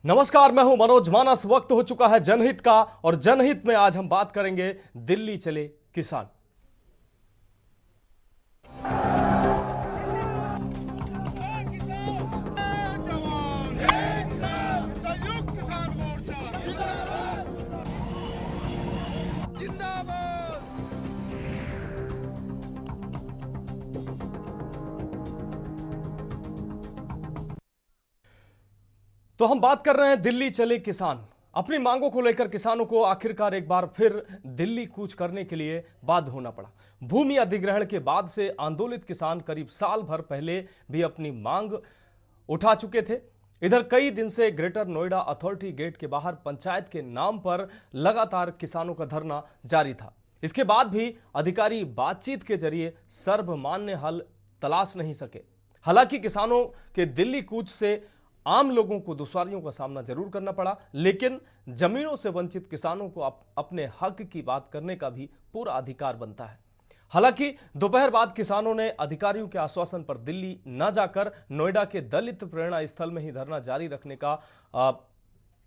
नमस्कार, मैं हूं मनोज मानस। वक्त हो चुका है जनहित का, और जनहित में आज हम बात करेंगे दिल्ली चले किसान। तो हम बात कर रहे हैं दिल्ली चले किसान। अपनी मांगों को लेकर किसानों को आखिरकार एक बार फिर दिल्ली कूच करने के लिए बाध्य होना पड़ा। भूमि अधिग्रहण के बाद से आंदोलित किसान करीब साल भर पहले भी अपनी मांग उठा चुके थे। इधर कई दिन से ग्रेटर नोएडा अथॉरिटी गेट के बाहर पंचायत के नाम पर लगातार किसानों का धरना जारी था। इसके बाद भी अधिकारी बातचीत के जरिए सर्वमान्य हल तलाश नहीं सके। हालांकि किसानों के दिल्ली कूच से आम लोगों को दुश्वारियों का सामना जरूर करना पड़ा, लेकिन जमीनों से वंचित किसानों को अपने हक की बात करने का भी पूरा अधिकार बनता है। हालांकि दोपहर बाद किसानों ने अधिकारियों के आश्वासन पर दिल्ली न जाकर नोएडा के दलित प्रेरणा स्थल में ही धरना जारी रखने का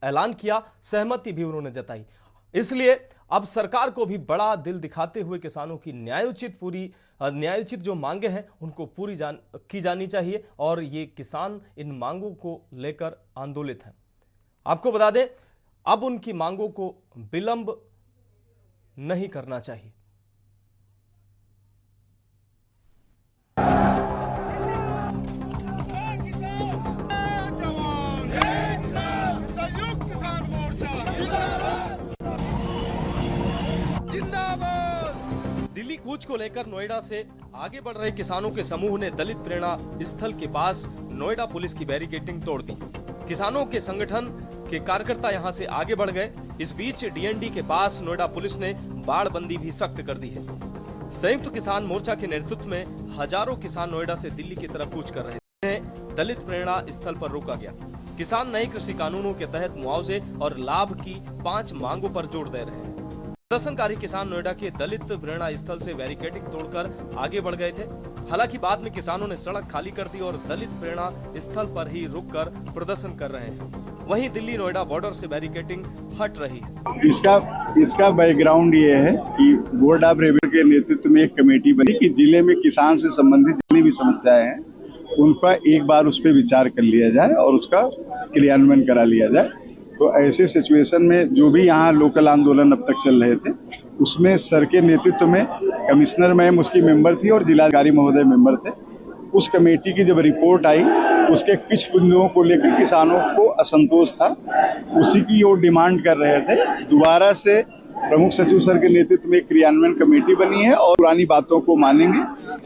ऐलान किया। सहमति भी उन्होंने जताई। इसलिए अब सरकार को भी बड़ा दिल दिखाते हुए किसानों की न्यायोचित जो मांगे हैं उनको पूरी की जानी चाहिए, और ये किसान इन मांगों को लेकर आंदोलित हैं। आपको बता दें, अब उनकी मांगों को विलंब नहीं करना चाहिए। दिल्ली कूच को लेकर नोएडा से आगे बढ़ रहे किसानों के समूह ने दलित प्रेरणा स्थल के पास नोएडा पुलिस की बैरिकेडिंग तोड़ दी। किसानों के संगठन के कार्यकर्ता यहां से आगे बढ़ गए। इस बीच डीएनडी के पास नोएडा पुलिस ने बाड़बंदी भी सख्त कर दी है। संयुक्त किसान मोर्चा के नेतृत्व में हजारों किसान नोएडा से दिल्ली की तरफ कूच कर रहे थे। दलित प्रेरणा स्थल पर रोका गया। किसान नए कृषि कानूनों के तहत मुआवजे और लाभ की 5 मांगों पर जोर दे रहे हैं। प्रदर्शनकारी किसान नोएडा के दलित प्रेरणा स्थल से बैरिकेडिंग तोड़कर आगे बढ़ गए थे। हालांकि बाद में किसानों ने सड़क खाली कर दी और दलित प्रेरणा स्थल पर ही रुककर प्रदर्शन कर रहे हैं। वहीं दिल्ली नोएडा बॉर्डर से बैरिकेडिंग हट रही है। इसका बैकग्राउंड ये है कि बोर्ड ऑफ रेवेन्यू के नेतृत्व में एक कमेटी बनी कि जिले में किसान से संबंधित जितनी भी समस्याएं हैं उनका एक बार उस पर विचार कर लिया जाए और उसका क्रियान्वयन करा लिया जाए। तो ऐसे सिचुएशन में जो भी यहाँ लोकल आंदोलन अब तक चल रहे थे उसमें सर के नेतृत्व में कमिश्नर मैम उसकी मेंबर थी और जिलाधिकारी महोदय मेंबर थे। उस कमेटी की जब रिपोर्ट आई उसके कुछ बिंदुओं को लेकर किसानों को असंतोष था, उसी की वो डिमांड कर रहे थे। दोबारा से प्रमुख सचिव सर के नेतृत्व में एक क्रियान्वयन कमेटी बनी है और पुरानी बातों को मानेंगे।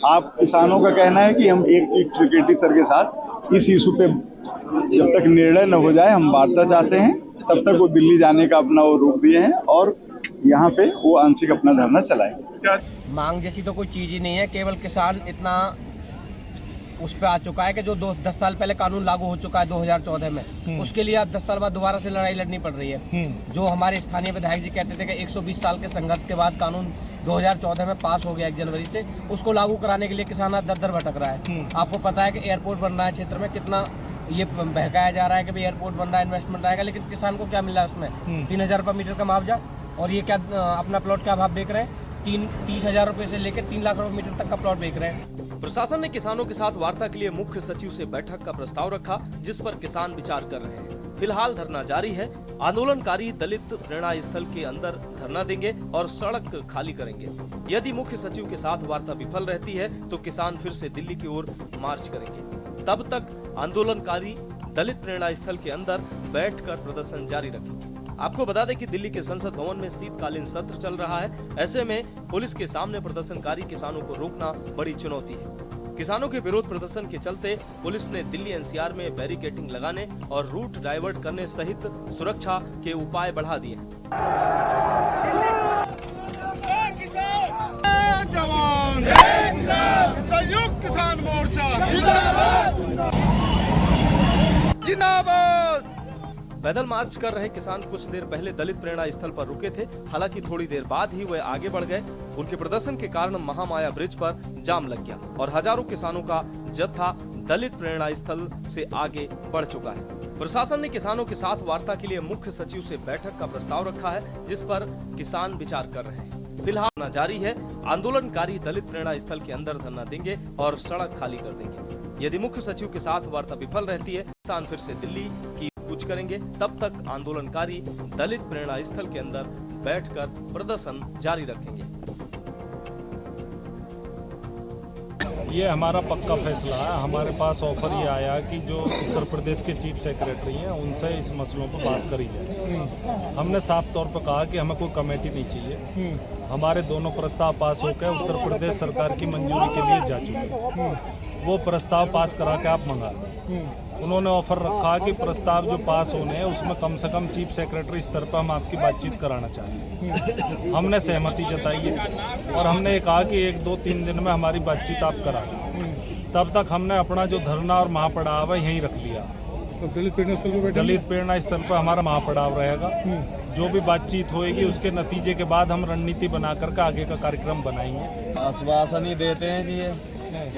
आप किसानों का कहना है कि हम एक चीफ सेक्रेटरी सर के साथ इस इशू पे जब तक निर्णय न हो जाए हम वार्ता चाहते हैं, तब तक वो दिल्ली जाने का अपना वो रोक दिए हैं और यहाँ पे वो आंशिक अपना धरना चलाएंगे। मांग जैसी तो कोई चीज ही नहीं है, केवल किसान इतना उस पे आ चुका है कि जो 10 साल पहले कानून लागू हो चुका है 2014 में, उसके लिए अब 10 साल बाद दोबारा से लड़ाई लड़नी पड़ रही है। जो हमारे स्थानीय विधायक जी कहते थे कि 120 साल के संघर्ष के बाद कानून 2014 में पास हो गया 1 जनवरी से, उसको लागू कराने के लिए किसान दर दर भटक रहा है। आपको पता है कि एयरपोर्ट बन रहा है क्षेत्र में, कितना ये बहकाया जा रहा है कि भाई एयरपोर्ट बन रहा है, इन्वेस्टमेंट आएगा, लेकिन किसान को क्या मिल रहा है उसमें? 3000 रुपये मीटर का मुआवजा, और ये क्या अपना प्लॉट क्या भाव बेच रहे हैं? 30,000 रुपये से लेकर 3 लाख रुपए मीटर तक का प्लॉट बेच रहे हैं। प्रशासन ने किसानों के साथ वार्ता के लिए मुख्य सचिव से बैठक का प्रस्ताव रखा, जिस पर किसान विचार कर रहे हैं। फिलहाल धरना जारी है। आंदोलनकारी दलित प्रेरणा स्थल के अंदर धरना देंगे और सड़क खाली करेंगे। यदि मुख्य सचिव के साथ वार्ता विफल रहती है तो किसान फिर से दिल्ली की ओर मार्च करेंगे। तब तक आंदोलनकारी दलित प्रेरणा स्थल के अंदर बैठकर प्रदर्शन जारी रखेंगे। आपको बता दें कि दिल्ली के संसद भवन में शीतकालीन सत्र चल रहा है। ऐसे में पुलिस के सामने प्रदर्शनकारी किसानों को रोकना बड़ी चुनौती है। किसानों के विरोध प्रदर्शन के चलते पुलिस ने दिल्ली एनसीआर में बैरिकेडिंग लगाने और रूट डाइवर्ट करने सहित सुरक्षा के उपाय बढ़ा दिए। संयुक्त किसान मोर्चा जिंदाबाद। पैदल मार्च कर रहे किसान कुछ देर पहले दलित प्रेरणा स्थल पर रुके थे। हालांकि थोड़ी देर बाद ही वे आगे बढ़ गए। उनके प्रदर्शन के कारण महामाया ब्रिज पर जाम लग गया और हजारों किसानों का जत्था दलित प्रेरणा स्थल से आगे बढ़ चुका है। प्रशासन ने किसानों के साथ वार्ता के लिए मुख्य सचिव से बैठक का प्रस्ताव रखा है, जिस पर किसान विचार कर रहे हैं। फिलहाल धरना जारी है। आंदोलनकारी दलित प्रेरणा स्थल के अंदर धरना देंगे और सड़क खाली कर देंगे। यदि मुख्य सचिव के साथ वार्ता विफल रहती है, किसान फिर से दिल्ली की कूच करेंगे। तब तक आंदोलनकारी दलित प्रेरणा स्थल के अंदर बैठकर प्रदर्शन जारी रखेंगे। ये हमारा पक्का फैसला है। हमारे पास ऑफर ये आया कि जो उत्तर प्रदेश के चीफ सेक्रेटरी हैं उनसे इस मसलों पर बात करी जाए। हमने साफ तौर पर कहा कि हमें कोई कमेटी नहीं चाहिए। हमारे दोनों प्रस्ताव पास होकर उत्तर प्रदेश सरकार की मंजूरी के लिए जा चुके। वो प्रस्ताव पास करा के आप मंगा दें। उन्होंने ऑफर रखा कि प्रस्ताव जो पास होने हैं उसमें कम से कम चीफ सेक्रेटरी स्तर पर हम आपकी बातचीत कराना चाहते। हमने सहमति जताई है और हमने कहा कि 1, 2, 3 दिन में हमारी बातचीत आप करा दें। तब तक हमने अपना जो धरना और महापड़ाव है यहीं रख दिया। तो दलित प्रेरणा स्थल पर हमारा महापड़ाव रहेगा। जो भी बातचीत होएगी उसके नतीजे के बाद हम रणनीति बना करके आगे का कार्यक्रम बनाएंगे। आश्वासन ही देते हैं जी, ये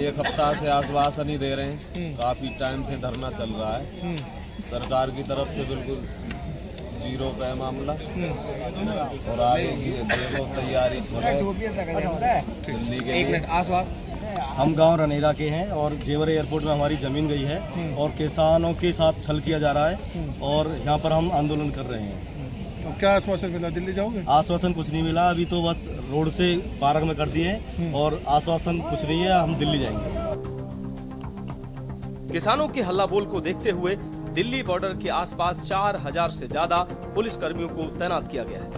1 हफ्ता से आश्वासन ही दे रहे हैं। काफी टाइम से धरना चल रहा है। सरकार की तरफ से बिल्कुल 0 पे मामला और आगे की देखो तैयारी दिल्ली के लिए। हम गांव रनेरा के हैं और जेवर एयरपोर्ट में हमारी ज़मीन गई है और किसानों के साथ छल किया जा रहा है और यहाँ पर हम आंदोलन कर रहे हैं। तो क्या आश्वासन मिला, दिल्ली जाओगे? आश्वासन कुछ नहीं मिला, अभी तो बस रोड से पार्क में कर दिए हैं और आश्वासन कुछ नहीं है। हम दिल्ली जाएंगे। किसानों के हल्ला बोल को देखते हुए दिल्ली बॉर्डर के आसपास 4000 से ज्यादा पुलिस कर्मियों को तैनात किया गया है।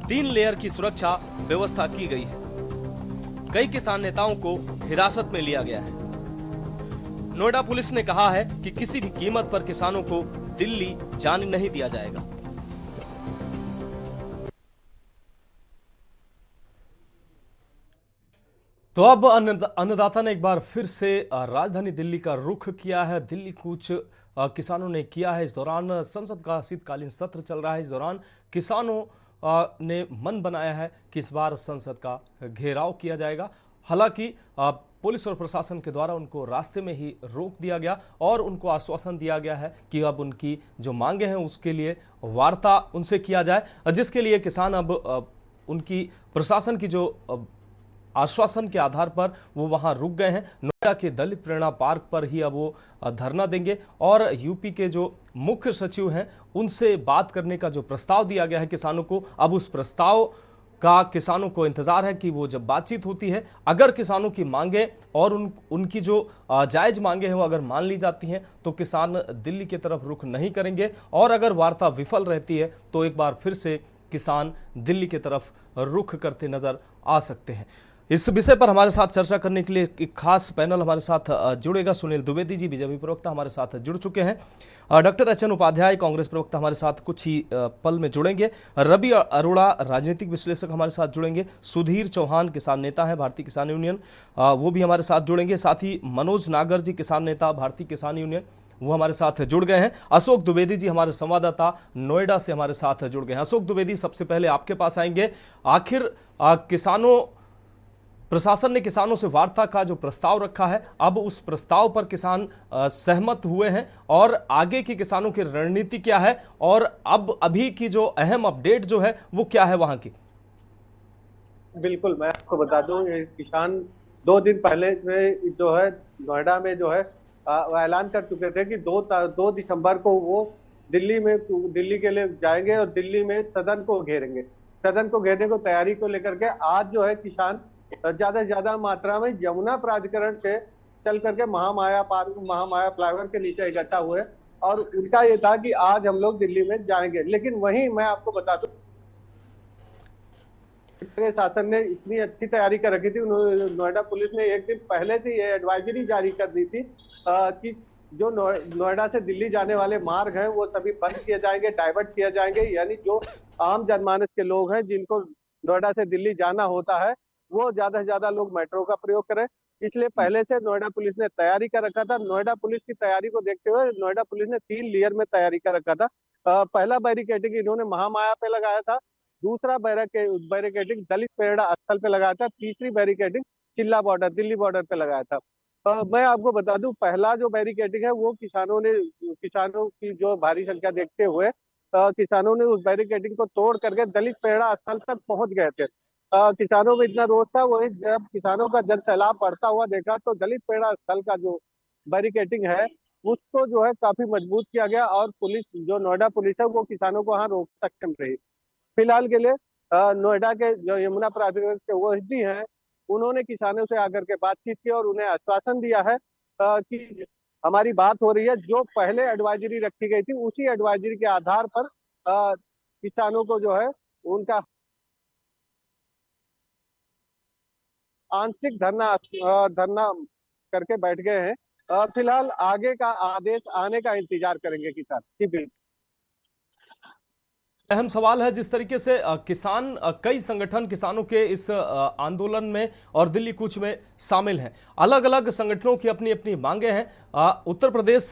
3 लेयर की सुरक्षा व्यवस्था की गई है। कई किसान नेताओं को हिरासत में लिया गया है। नोएडा पुलिस ने कहा है कि किसी भी कीमत पर किसानों को दिल्ली जाने नहीं दिया जाएगा। तो अब अन्नदाता ने एक बार फिर से राजधानी दिल्ली का रुख किया है। दिल्ली कूच किसानों ने किया है। इस दौरान संसद का शीतकालीन सत्र चल रहा है। इस दौरान किसानों ने मन बनाया है कि इस बार संसद का घेराव किया जाएगा। हालांकि पुलिस और प्रशासन के द्वारा उनको रास्ते में ही रोक दिया गया और उनको आश्वासन दिया गया है कि अब उनकी जो मांगे हैं उसके लिए वार्ता उनसे किया जाए, जिसके लिए किसान अब उनकी प्रशासन की जो आश्वासन के आधार पर वो वहां रुक गए हैं। नोएडा के दलित प्रेरणा पार्क पर ही अब वो धरना देंगे और यूपी के जो मुख्य सचिव हैं उनसे बात करने का जो प्रस्ताव दिया गया है किसानों को, अब उस प्रस्ताव का किसानों को इंतजार है कि वो जब बातचीत होती है, अगर किसानों की मांगे और उनकी जो जायज मांगे हैं वो अगर मान ली जाती हैं तो किसान दिल्ली की तरफ रुख नहीं करेंगे और अगर वार्ता विफल रहती है तो एक बार फिर से किसान दिल्ली की तरफ रुख करते नजर आ सकते हैं। इस विषय पर हमारे साथ चर्चा करने के लिए एक खास पैनल हमारे साथ जुड़ेगा। सुनील द्विवेदी जी बीजेपी प्रवक्ता हमारे साथ जुड़ चुके हैं। डॉक्टर एचएन उपाध्याय कांग्रेस प्रवक्ता हमारे साथ कुछ ही पल में जुड़ेंगे। रवि अरोड़ा राजनीतिक विश्लेषक हमारे साथ जुड़ेंगे। सुधीर चौहान किसान नेता हैं भारतीय किसान यूनियन, वो भी हमारे साथ जुड़ेंगे। साथ ही मनोज नागर जी किसान नेता भारतीय किसान यूनियन, वो हमारे साथ जुड़ गए हैं। अशोक द्विवेदी जी हमारे संवाददाता नोएडा से हमारे साथ जुड़ गए हैं। अशोक द्विवेदी, सबसे पहले आपके पास आएंगे। आखिर प्रशासन ने किसानों से वार्ता का जो प्रस्ताव रखा है, अब उस प्रस्ताव पर किसान सहमत हुए हैं और आगे की किसानों की रणनीति क्या है और अब अभी की जो अहम अपडेट जो है वो क्या है वहां की? बिल्कुल, मैं आपको बता दूं, ये किसान 2 दिन पहले में जो है नोएडा में जो है वो ऐलान कर चुके थे कि 2 दिसंबर को वो दिल्ली के लिए जाएंगे और दिल्ली में सदन को घेरेंगे। सदन को घेरने को तैयारी को लेकर के आज जो है किसान ज्यादा से ज्यादा मात्रा में यमुना प्राधिकरण से चल करके महामाया फ्लाईओवर के नीचे इकट्ठा हुए और उनका ये था कि आज हम लोग दिल्ली में जाएंगे। लेकिन वहीं मैं आपको बता दूं, शासन ने इतनी अच्छी तैयारी कर रखी थी। नोएडा पुलिस ने 1 दिन पहले से ये एडवाइजरी जारी कर दी थी कि जो नोएडा से दिल्ली जाने वाले मार्ग हैं वो सभी बंद किए जाएंगे, डाइवर्ट किए जाएंगे। यानी जो आम जनमानस के लोग हैं जिनको नोएडा से दिल्ली जाना होता है वो ज्यादा से ज्यादा लोग मेट्रो का प्रयोग करें। इसलिए पहले से नोएडा पुलिस ने तैयारी कर रखा था। नोएडा पुलिस की तैयारी को देखते हुए नोएडा पुलिस ने 3 लेयर में तैयारी कर रखा था। पहला बैरिकेडिंग इन्होंने महामाया पे लगाया था, दूसरा बैरिकेडिंग दलित प्रेरणा स्थल पे लगाया था, तीसरी बैरिकेडिंग चिल्ला बॉर्डर दिल्ली बॉर्डर पे लगाया था। मैं आपको बता दूं, पहला जो बैरिकेडिंग है वो किसानों की जो भारी संख्या देखते हुए किसानों ने उस बैरिकेडिंग को तोड़ करके दलित पेड़ा स्थल तक पहुंच गए थे। किसानों में इतना रोष था, वही जब किसानों का जन सैलाब बढ़ता हुआ देखा तो दलित पेड़ा स्थल का जो बैरिकेडिंग है उसको जो है काफी मजबूत किया गया, और पुलिस, जो नोएडा पुलिस है, वो किसानों को वहां रोक सक्षम रही। फिलहाल के लिए नोएडा के जो यमुना प्राधिकरण के ओएसडी हैं, उन्होंने किसानों से आकर के बातचीत की और उन्हें आश्वासन दिया है कि हमारी बात हो रही है। जो पहले एडवाइजरी रखी गई थी उसी एडवाइजरी के आधार पर किसानों को जो है उनका आंशिक धरना करके बैठ गए हैं। फिलहाल आगे का आदेश आने का इंतजार करेंगे किसान। जी बिल्कुल। अहम सवाल है जिस तरीके से किसान, कई संगठन किसानों के इस आंदोलन में और दिल्ली कूच में शामिल हैं। अलग अलग संगठनों की अपनी अपनी मांगे हैं। उत्तर प्रदेश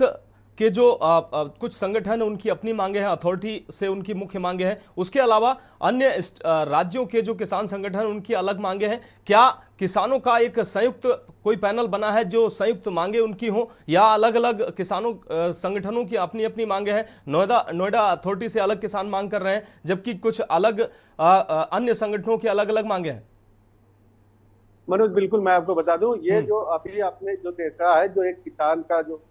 के जो कुछ संगठन उनकी अपनी मांगे हैं, अथॉरिटी से उनकी मुख्य मांगे हैं। उसके अलावा अन्य राज्यों के जो किसान संगठन उनकी अलग मांगे हैं। क्या किसानों का एक संयुक्त कोई पैनल बना है जो संयुक्त मांगे उनकी हो, या अलग अलग किसानों संगठनों की अपनी अपनी मांगे हैं? नोएडा अथॉरिटी से अलग किसान मांग कर रहे हैं, जबकि कुछ अलग अन्य संगठनों की अलग अलग मांगे हैं। मनोज, बिल्कुल मैं आपको बता दूं, ये जो अभी आपने जो देखा है, जो एक किसान का जो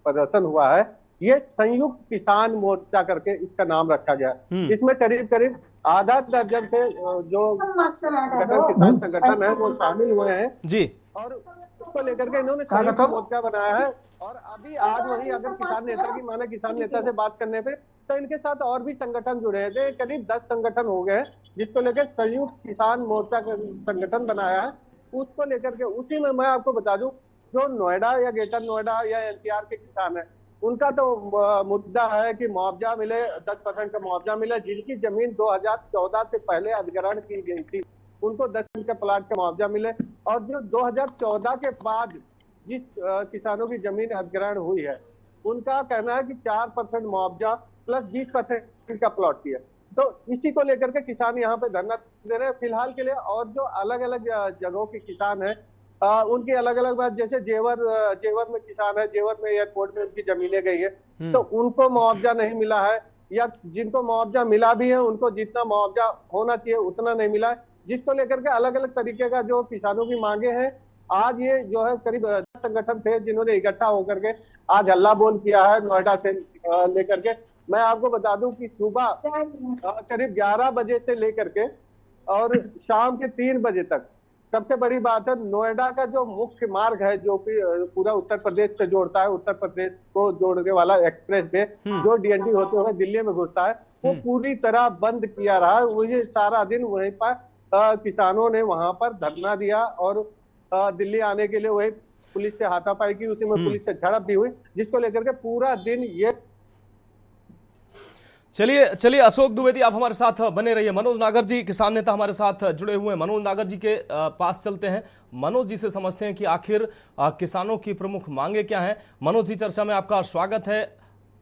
प्रदर्शन हुआ है, ये संयुक्त किसान मोर्चा करके इसका नाम रखा गया है। इसमें करीब करीब आधा दर्जन से जो किसान संगठन है वो शामिल हुए हैं जी, और उसको लेकर के इन्होंने संयुक्त मोर्चा बनाया है। और अभी आज वही, अगर किसान नेता की माने, किसान नेता से बात करने पे, तो इनके साथ और भी संगठन जुड़े थे। करीब 10 संगठन हो गए, जिसको लेकर संयुक्त किसान मोर्चा का संगठन बनाया है। उसको लेकर के उसी में मैं आपको बता दूं, जो नोएडा या ग्रेटर नोएडा या एनसीआर के किसान हैं, उनका तो मुद्दा है कि मुआवजा मिले, 10% का मुआवजा मिले। जिनकी जमीन 2014 से पहले अधिग्रहण की गई थी उनको 10 का प्लाट का मुआवजा मिले, और जो 2014 के बाद जिस किसानों की जमीन अधिग्रहण हुई है उनका कहना है कि 4% मुआवजा प्लस 20% का प्लॉट किया। तो इसी को लेकर के किसान यहाँ पे धरना दे रहे हैं फिलहाल के लिए। और जो अलग अलग जगहों के किसान हैं उनकी अलग अलग बात, जैसे जेवर में किसान है, जेवर में एयरपोर्ट में उनकी जमीनें गई है, तो उनको मुआवजा नहीं मिला है, या जिनको मुआवजा मिला भी है उनको जितना मुआवजा होना चाहिए उतना नहीं मिला है। जिसको लेकर के अलग अलग तरीके का जो किसानों की मांगे हैं, आज ये जो है करीब 10 संगठन थे जिन्होंने इकट्ठा होकर के आज हल्ला बोल किया है नोएडा से लेकर के। मैं आपको बता दूं कि सुबह करीब 11 बजे से लेकर के और शाम के 3 बजे तक, सबसे बड़ी बात है, नोएडा का जो मुख्य मार्ग है जो कि पूरा उत्तर प्रदेश से जोड़ता है, उत्तर प्रदेश को जोड़ने वाला एक्सप्रेस वे जो डीएनडी होते हुए दिल्ली में घुसता है, वो पूरी तरह बंद किया रहा। वही सारा दिन वहीं पर किसानों ने वहां पर धरना दिया और दिल्ली आने के लिए वही पुलिस से हाथापाई की, उसी में पुलिस से झड़प भी हुई, जिसको लेकर के पूरा दिन ये। चलिए अशोक द्विवेदी, आप हमारे साथ बने रहिए। मनोज नागर जी किसान नेता हमारे साथ जुड़े हुए हैं। मनोज नागर जी के पास चलते हैं, मनोज जी से समझते हैं कि आखिर किसानों की प्रमुख मांगे क्या हैं। मनोज जी, चर्चा में आपका स्वागत है।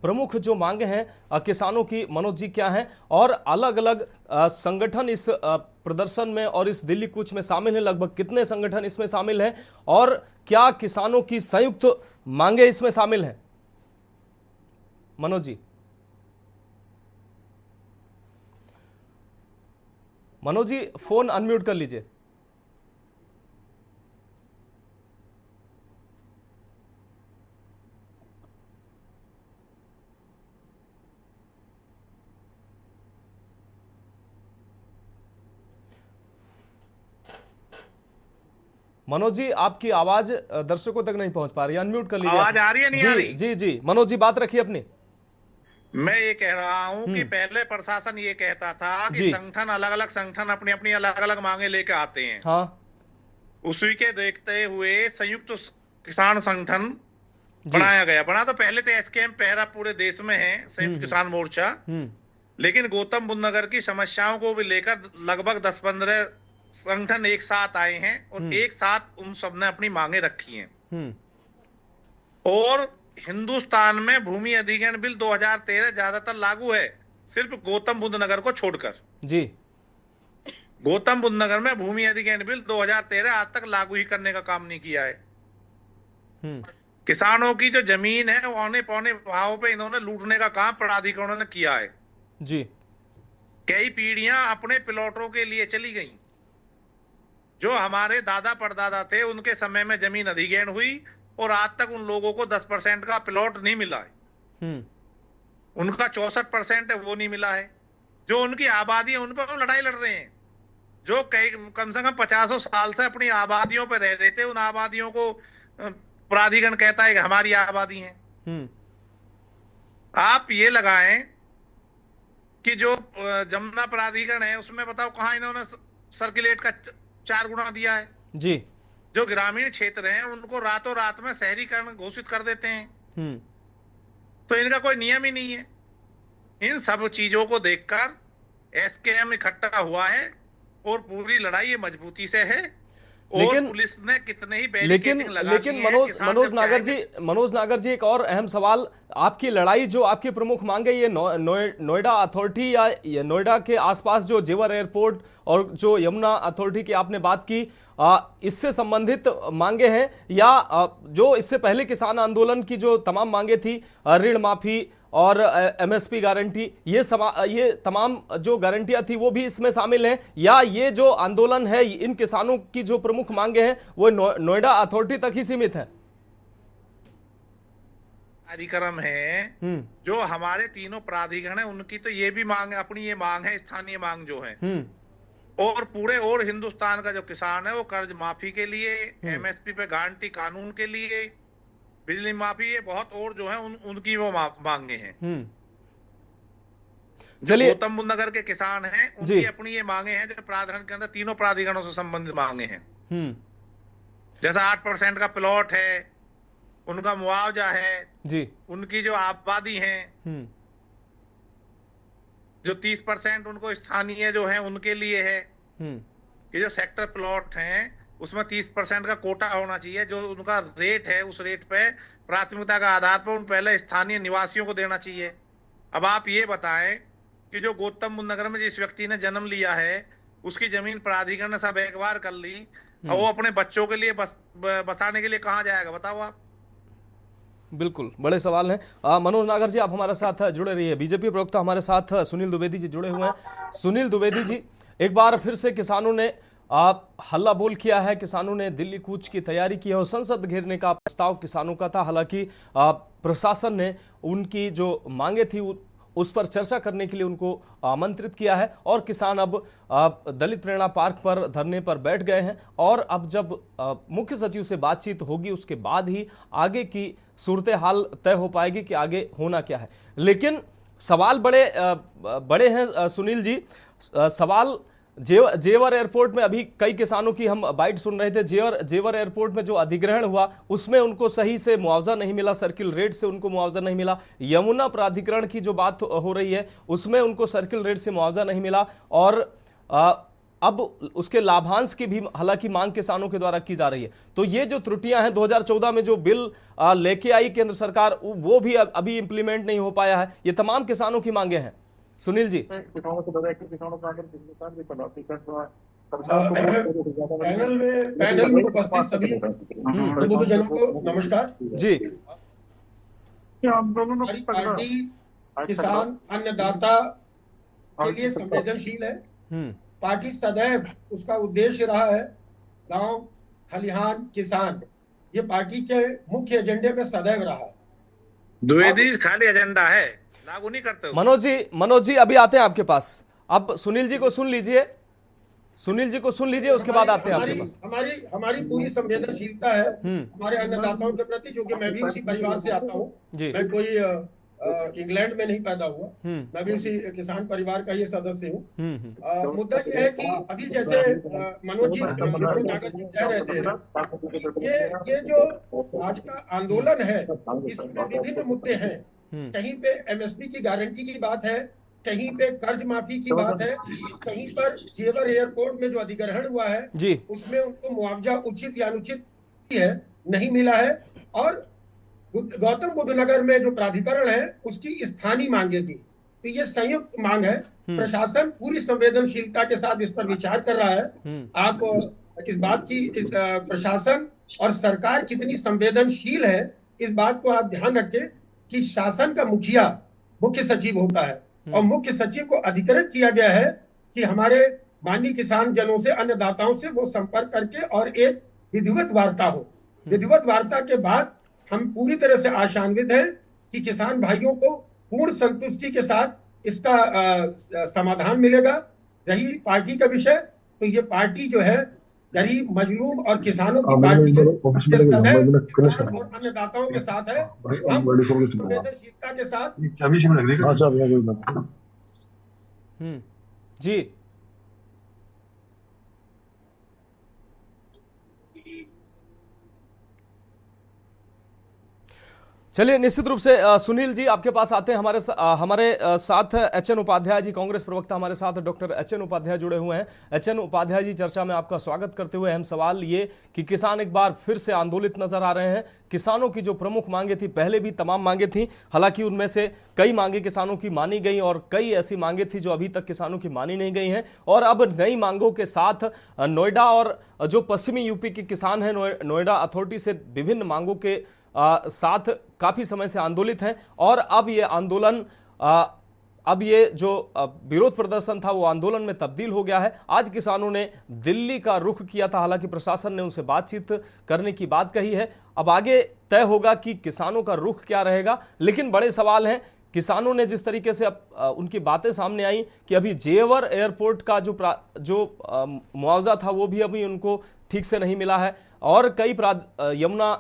प्रमुख जो मांगे हैं किसानों की, मनोज जी, क्या हैं? और अलग अलग संगठन इस प्रदर्शन में और इस दिल्ली कूच में शामिल हैं, लगभग कितने संगठन इसमें शामिल हैं, और क्या किसानों की संयुक्त मांगे इसमें शामिल हैं? मनोज जी। मनोज जी, फोन अनम्यूट कर लीजिए। मनोज जी, आपकी आवाज दर्शकों तक नहीं पहुंच पा रही, अनम्यूट कर लीजिए। आवाज आ रही है? नहीं आ रही? जी, मनोज जी, बात रखिए अपनी। मैं ये कह रहा हूं कि पहले प्रशासन ये कहता था कि संगठन, अलग अलग संगठन अपनी अपनी अलग अलग मांगे लेके आते हैं। हाँ। उसी के देखते हुए संयुक्त किसान संगठन बनाया गया। बना तो पहले तो एसकेएम पहरा पूरे देश में है, संयुक्त किसान मोर्चा, लेकिन गौतम बुद्ध नगर की समस्याओं को भी लेकर लगभग 10-15 संगठन एक साथ आए हैं और एक साथ उन सबने अपनी मांगे रखी हैं। और हिंदुस्तान में भूमि अधिग्रहण बिल 2013 ज्यादातर लागू है, सिर्फ गौतम बुद्ध नगर को छोड़कर। जी, गौतम बुद्ध नगर में भूमि अधिग्रहण बिल 2013 आज तक लागू ही करने का काम नहीं किया है। किसानों की जो जमीन है वो औने पौने भाव पे इन्होंने लूटने का काम प्राधिकरणों ने किया है जी। कई पीढ़ियां अपने प्लॉटों के लिए चली गई। जो हमारे दादा परदादा थे उनके समय में जमीन अधिग्रहण हुई और आज तक उन लोगों को 10% का प्लॉट नहीं मिला है। उनका 64% है वो नहीं मिला है। जो उनकी आबादी है उन पर वो लड़ाई लड़ रहे हैं। जो कई कम से कम 50 साल से अपनी आबादियों पर रह रहे थे, उन आबादियों को प्राधिकरण कहता है कि हमारी आबादी है। आप ये लगाएं कि जो जमुना प्राधिकरण है उसमें बताओ कहां इन्होंने सर्कुलेट का 4 गुना दिया है जी। जो ग्रामीण क्षेत्र हैं उनको रातों रात में शहरीकरण घोषित कर देते हैं। तो इनका कोई नियम ही नहीं है। इन सब चीजों को देखकर एसकेएम इकट्ठा हुआ है और पूरी लड़ाई ये मजबूती से है। लेकिन पुलिस ने कितने ही लेकिन मनोज नागर जी एक और अहम सवाल, आपकी लड़ाई जो आपकी प्रमुख मांग है ये नोएडा अथॉरिटी या नोएडा के आसपास जो जेवर एयरपोर्ट और जो यमुना अथॉरिटी की आपने बात की, इससे संबंधित मांगे हैं या जो इससे पहले किसान आंदोलन की जो तमाम मांगे थी, ऋण माफी और एमएसपी गारंटी, ये तमाम जो गारंटियां थी वो भी इसमें शामिल हैं, या ये जो आंदोलन है इन किसानों की जो प्रमुख मांगे हैं वो नोएडा अथॉरिटी तक ही सीमित है? कार्यक्रम है जो हमारे तीनों प्राधिकरण है उनकी तो ये भी मांग है, अपनी ये मांग है, स्थानीय मांग जो है। और पूरे और हिंदुस्तान का जो किसान है वो कर्ज माफी के लिए, एमएसपी पे गारंटी कानून के लिए, बिजली माफी, ये बहुत और जो है उनकी वो मांगे हैं। चलिए, गौतम बुद्ध नगर के किसान हैं उनकी अपनी ये मांगे हैं जो प्राधिकरण के अंदर तीनों प्राधिकरणों से संबंधित मांगे हैं। जैसा 8% का प्लॉट है, उनका मुआवजा है जी, उनकी जो आबादी है, जो 30% उनको स्थानीय जो है उनके लिए है। ये जो सेक्टर प्लॉट हैं उसमें 30% का कोटा होना चाहिए। जो उनका रेट है उस रेट पे प्राथमिकता का आधार पर उन पहले स्थानीय निवासियों को देना चाहिए। अब आप ये बताएं कि जो गौतम बुद्ध नगर में जिस व्यक्ति ने जन्म लिया है उसकी जमीन प्राधिकरण ने सब एक बार कर ली और वो अपने बच्चों के लिए बसाने के लिए कहाँ जाएगा बताओ आप? बिल्कुल बड़े सवाल हैं। मनोज नागर जी आप हमारे साथ जुड़े रहिए। बीजेपी प्रवक्ता हमारे साथ सुनील द्विवेदी जी जुड़े हुए हैं। सुनील द्विवेदी जी, एक बार फिर से किसानों ने हल्ला बोल किया है, किसानों ने दिल्ली कूच की तैयारी की है और संसद घेरने का प्रस्ताव किसानों का था। हालांकि प्रशासन ने उनकी जो मांगे थी उस पर चर्चा करने के लिए उनको आमंत्रित किया है और किसान अब दलित प्रेरणा पार्क पर धरने पर बैठ गए हैं। और अब जब मुख्य सचिव से बातचीत होगी उसके बाद ही आगे की सूरत हाल तय हो पाएगी कि आगे होना क्या है। लेकिन सवाल बड़े हैं सुनील जी। सवाल जेवर एयरपोर्ट में अभी कई किसानों की हम बाइट सुन रहे थे। जेवर एयरपोर्ट में जो अधिग्रहण हुआ उसमें उनको सही से मुआवजा नहीं मिला, सर्किल रेट से उनको मुआवजा नहीं मिला। यमुना प्राधिकरण की जो बात हो रही है उसमें उनको सर्किल रेट से मुआवजा नहीं मिला और अब उसके लाभांश की भी हालांकि मांग किसानों के द्वारा की जा रही है। तो ये जो त्रुटियां हैं 2014 में जो बिल लेके आई केंद्र सरकार वो भी अभी इंप्लीमेंट नहीं हो पाया है। ये तमाम किसानों की मांगे हैं। सुनील जी, पैनल में उपस्थित सभी जनों को नमस्कार जी। हमारी पार्टी किसान अन्नदाता के लिए संवेदनशील है। पार्टी सदैव उसका उद्देश्य रहा है गांव खलिहान किसान, ये पार्टी के मुख्य एजेंडे में सदैव रहा है। द्विवेदी खाली एजेंडा है, लागू नहीं करते। मनोज जी अभी आते हैं आपके पास। अब सुनील जी को सुन लीजिए, उसके बाद आते हैं आपके पास। हमारी पूरी संवेदनशीलता है हमारे अन्नदाताओं के प्रति, क्योंकि मैं भी उसी परिवार से आता हूँ। मैं कोई इंग्लैंड में नहीं पैदा हुआ, मैं भी उसी किसान परिवार का ही सदस्य हूँ। मुद्दा यह है कि अभी जैसे मनोज नागर जी कह रहे थे, ये जो आज का आंदोलन है इसमें विभिन्न मुद्दे हैं। कहीं पे एमएसपी की गारंटी की बात है, कहीं पे कर्ज माफी की बात है, कहीं पर जेवर एयरपोर्ट में जो अधिग्रहण हुआ है उसमें उनको मुआवजा उचित या अनुचित है नहीं मिला है, और गौतम बुद्ध नगर में जो प्राधिकरण है उसकी स्थानीय मांगे थी। तो ये संयुक्त मांग है। प्रशासन पूरी संवेदनशीलता के साथ इस पर विचार कर रहा है। आप इस बात की प्रशासन और सरकार कितनी संवेदनशील है, इस बात को आप ध्यान रखें कि शासन का मुखिया मुख्य सचिव होता है और मुख्य सचिव को अधिकृत किया गया है कि हमारे माननीय किसान जनों से, अन्नदाताओं से वो संपर्क करके और एक विधिवत वार्ता हो। विधिवत वार्ता के बाद हम पूरी तरह से आशान्वित हैं कि किसान भाइयों को पूर्ण संतुष्टि के साथ इसका समाधान मिलेगा। रही पार्टी का विषय, तो ये पार्टी जो है गरीब, मजलूम और किसानों की पार्टी है और अन्नदाताओं के साथ है। हम संवेदनशीलता के साथ जी चलिए, निश्चित रूप से सुनील जी आपके पास आते हैं। हमारे साथ एचएन उपाध्याय जी, कांग्रेस प्रवक्ता हमारे साथ डॉक्टर एचएन उपाध्याय जुड़े हुए हैं। एचएन उपाध्याय जी, चर्चा में आपका स्वागत करते हुए अहम सवाल ये कि किसान एक बार फिर से आंदोलित नजर आ रहे हैं। किसानों की जो प्रमुख मांगे थी, पहले भी तमाम मांगे थी, हालांकि उनमें से कई मांगे किसानों की मानी गई और कई ऐसी मांगे थी जो अभी तक किसानों की मानी नहीं गई हैं। और अब नई मांगों के साथ नोएडा और जो पश्चिमी यूपी के किसान हैं, नोएडा अथॉरिटी से विभिन्न मांगों के साथ काफी समय से आंदोलित हैं। और अब ये आंदोलन, अब ये जो विरोध प्रदर्शन था वो आंदोलन में तब्दील हो गया है। आज किसानों ने दिल्ली का रुख किया था, हालांकि प्रशासन ने उनसे बातचीत करने की बात कही है। अब आगे तय होगा कि किसानों का रुख क्या रहेगा, लेकिन बड़े सवाल हैं। किसानों ने जिस तरीके से उनकी बातें सामने आई कि अभी जेवर एयरपोर्ट का जो मुआवजा था वो भी अभी उनको ठीक से नहीं मिला है, और कई यमुना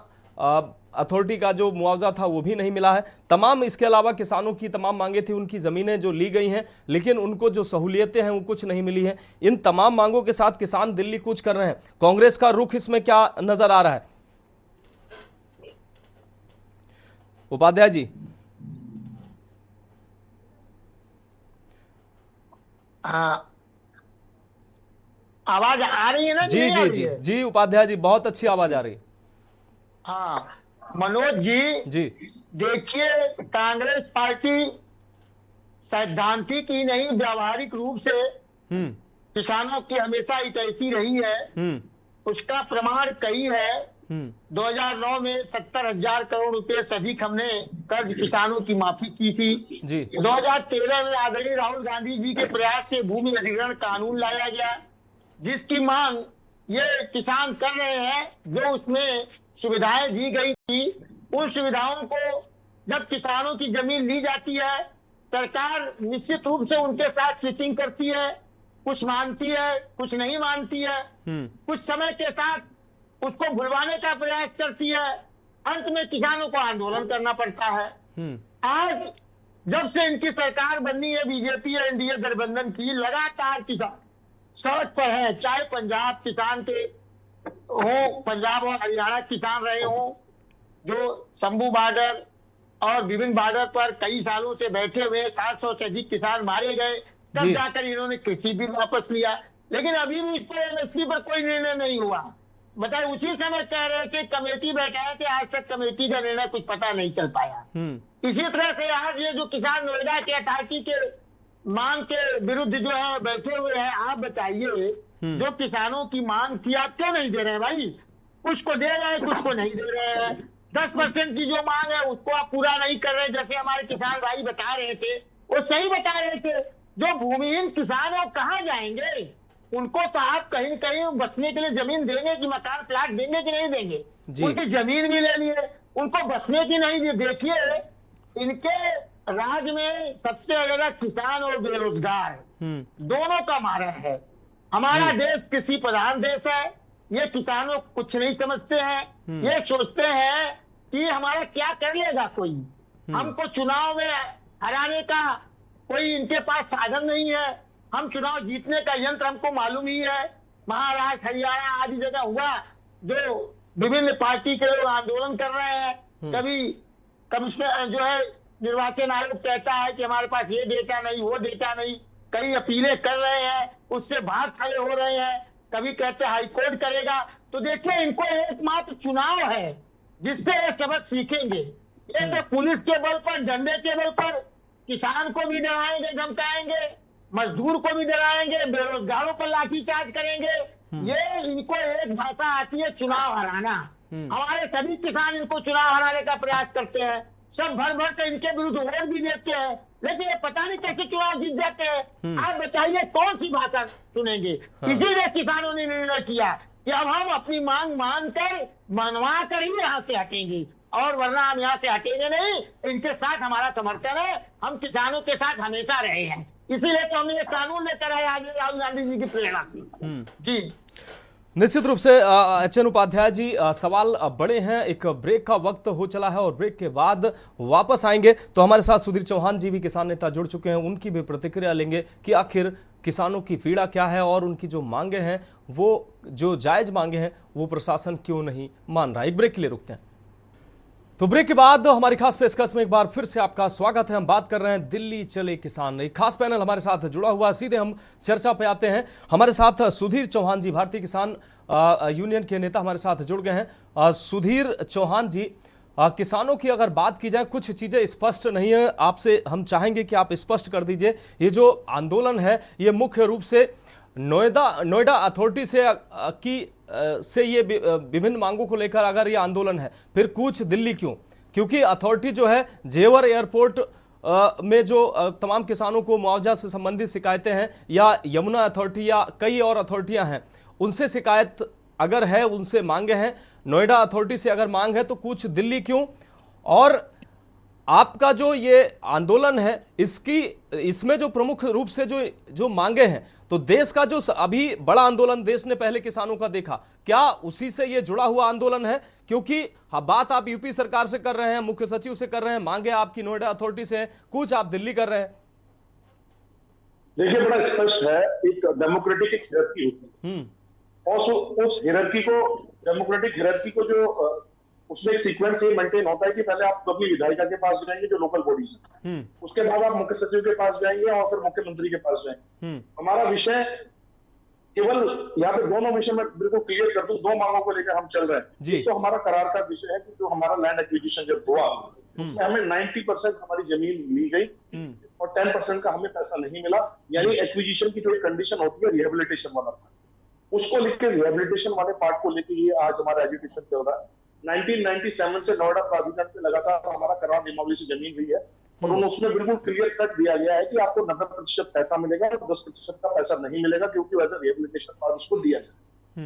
अथॉरिटी का जो मुआवजा था वो भी नहीं मिला है। तमाम इसके अलावा किसानों की तमाम मांगे थी, उनकी ज़मीनें जो ली गई हैं, लेकिन उनको जो सहूलियतें हैं वो कुछ नहीं मिली हैं। इन तमाम मांगों के साथ किसान दिल्ली कूच कर रहे हैं। कांग्रेस का रुख इसमें क्या नजर आ रहा है, उपाध्याय जी? आवाज आ रही है ना? जी जी जी जी उपाध्याय जी, बहुत अच्छी आवाज आ रही है। हाँ मनोज जी, देखिए, कांग्रेस पार्टी सैद्धांतिक ही नहीं, व्यावहारिक रूप से किसानों की हमेशा हितैषी रही है। उसका प्रमाण कई है। 2009 में 70,000 करोड़ रुपए से अधिक हमने कर्ज किसानों की माफी की थी। 2013 में आदरणीय राहुल गांधी जी के प्रयास से भूमि अधिग्रहण कानून लाया गया, जिसकी मांग ये किसान कर रहे हैं। जो उसमें सुविधाएं दी गई थी, उन सुविधाओं को जब किसानों की जमीन ली जाती है, सरकार निश्चित रूप से उनके साथ चीटिंग करती है। कुछ मानती है, कुछ नहीं मानती है, कुछ समय के साथ उसको भुलवाने का प्रयास करती है। अंत में किसानों को आंदोलन करना पड़ता है। आज जब से इनकी सरकार बननी है, बीजेपी और एनडीए गठबंधन की, लगातार किसान सड़क पर है। चाहे पंजाब किसान के हो, पंजाब और हरियाणा किसान रहे हो, जो शंभू बॉर्डर और विभिन्न बॉर्डर पर कई सालों से बैठे हुए 700 से अधिक किसान मारे गए, तब जाकर इन्होंने कृषि बिल वापस लिया। लेकिन अभी भी इस पर एमएसपी पर कोई निर्णय नहीं हुआ। बताए, उसी समय कह रहे थे कमेटी बैठाए थे, आज तक कमेटी का निर्णय कुछ पता नहीं चल पाया। इसी तरह से आज ये जो किसान नोएडा के अथॉरिटी के मांग के विरुद्ध जो है बैठे हुए हैं, आप बताइए, जो किसानों की मांग थी आप क्यों नहीं दे रहे हैं भाई? कुछ को दे रहे हैं, कुछ को नहीं दे रहे हैं। 10% की जो मांग है उसको आप पूरा नहीं कर रहे। जैसे हमारे किसान भाई बता रहे थे, वो सही बता रहे थे। जो भूमिहीन किसान है वो कहाँ जाएंगे? उनको तो आप कहीं कहीं बसने के लिए जमीन देंगे कि मकान प्लाट देंगे कि नहीं देंगे? उनकी जमीन भी ले लिए, उनको बसने की नहीं दी। देखिए, इनके राज्य में सबसे ज्यादा किसान और बेरोजगार दोनों का मारा है। हमारा देश कृषि प्रधान देश है। ये किसानों कुछ नहीं समझते हैं। ये सोचते हैं कि हमारा क्या कर लेगा कोई, हमको चुनाव में हराने का कोई इनके पास साधन नहीं है। हम चुनाव जीतने का यंत्र हमको मालूम ही है। महाराष्ट्र, हरियाणा आदि जगह हुआ, जो विभिन्न पार्टी के लोग आंदोलन कर रहे हैं। कभी कमिश्नर जो है निर्वाचन आयोग कहता है कि हमारे पास ये डेटा नहीं, वो डेटा नहीं। कई अपीलें कर रहे हैं, उससे भाग खड़े हो रहे हैं। कभी कहते हैं हाईकोर्ट करेगा। तो देखिए, इनको एकमात्र चुनाव है जिससे ये सबक सीखेंगे। ये तो पुलिस के बल पर, डंडे के बल पर किसान को भी डराएंगे, धमकाएंगे, मजदूर को भी डराएंगे, बेरोजगारों पर लाठीचार्ज करेंगे। ये इनको एक भाषा आती है, चुनाव हराना। हमारे सभी किसान इनको चुनाव हराने का प्रयास करते हैं, सब भर भर के इनके विरुद्ध वोट भी देते हैं, लेकिन ये पता नहीं कैसे चुनाव जीत जाते हैं। आप बताइए कौन सी भाषा सुनेंगे? इसीलिए किसानों ने निर्णय किया कि अब हम अपनी मांग मानकर मनवा कर ही यहाँ से हटेंगे, और वरना हम यहाँ से हटेंगे नहीं। इनके साथ हमारा समर्थन है, हम किसानों के साथ हमेशा रहे हैं, इसीलिए तो हमने ये कानून लेकर आए आगे राहुल गांधी जी की प्रेरणा जी। निश्चित रूप से एचएन उपाध्याय जी, सवाल बड़े हैं। एक ब्रेक का वक्त हो चला है और ब्रेक के बाद वापस आएंगे तो हमारे साथ सुधीर चौहान जी भी किसान नेता जुड़ चुके हैं, उनकी भी प्रतिक्रिया लेंगे कि आखिर किसानों की पीड़ा क्या है और उनकी जो मांगे हैं, वो जो जायज मांगे हैं, वो प्रशासन क्यों नहीं मान रहा। एक ब्रेक के लिए रुकते हैं। तो ब्रेक के बाद हमारी खास पेशकश में एक बार फिर से आपका स्वागत है। हम बात कर रहे हैं दिल्ली चले किसान। एक खास पैनल हमारे साथ जुड़ा हुआ है, सीधे हम चर्चा पे आते हैं। हमारे साथ सुधीर चौहान जी, भारतीय किसान यूनियन के नेता हमारे साथ जुड़ गए हैं। सुधीर चौहान जी, किसानों की अगर बात की जाए, कुछ चीजें स्पष्ट नहीं है, आपसे हम चाहेंगे कि आप स्पष्ट कर दीजिए। ये जो आंदोलन है, ये मुख्य रूप से नोएडा अथॉरिटी से ये विभिन्न मांगों को लेकर अगर ये आंदोलन है, फिर कूच दिल्ली क्यों? क्योंकि अथॉरिटी जो है, जेवर एयरपोर्ट में जो तमाम किसानों को मुआवजा से संबंधित शिकायतें हैं, या यमुना अथॉरिटी या कई और अथॉरिटियां हैं, उनसे शिकायत अगर है, उनसे मांगे हैं, नोएडा अथॉरिटी से अगर मांग है, तो कूच दिल्ली क्यों? और आपका जो ये आंदोलन है, इसमें जो प्रमुख रूप से जो मांगे हैं, तो देश का जो अभी बड़ा आंदोलन देश ने पहले किसानों का देखा, क्या उसी से ये जुड़ा हुआ आंदोलन है? क्योंकि बात आप यूपी सरकार से कर रहे हैं, मुख्य सचिव से कर रहे हैं, मांगे आपकी नोएडा अथॉरिटी से, कुछ आप दिल्ली कर रहे हैं। देखिए, बड़ा स्पष्ट है, एक डेमोक्रेटिक हियरार्की होती है, और उस हियरार्की को, डेमोक्रेटिक हियरार्की को जो उसमें एक सीक्वेंस ये मेंटेन होता है कि पहले आप अपनी विधायिका के पास जाएंगे जो लोकल बॉडीज है, उसके बाद आप मुख्य सचिव के पास जाएंगे और फिर मुख्यमंत्री के पास जाएंगे। हमारा विषय केवल यहाँ पे दोनों विषय में बिल्कुल क्लियर कर दूं, दो मांगों को लेकर हम चल रहे हैं। तो हमारा करार का विषय है कि जो हमारा लैंड एक्विजिशन जब हुआ, उसमें हमें 90% हमारी जमीन ली गई और 10% का हमें पैसा नहीं मिला। यानी एक्विजिशन की जो कंडीशन होती है रिहेबिलिटेशन वाला, उसको लिख के रिहेबिलिटेशन वाले पार्ट को लेकर ये आज हमारा एजुकेशन चल रहा है। 1997 से नोएडा प्राधिकरण पे लगातार हमारा करार नियमावली से जमीन हुई है, और उसमें बिल्कुल क्लियर कट दिया गया है कि आपको 90% पैसा मिलेगा और 10% का पैसा नहीं मिलेगा, क्योंकि वैसा रिहेबिलिटेशन पार्ट उसको दिया जाए।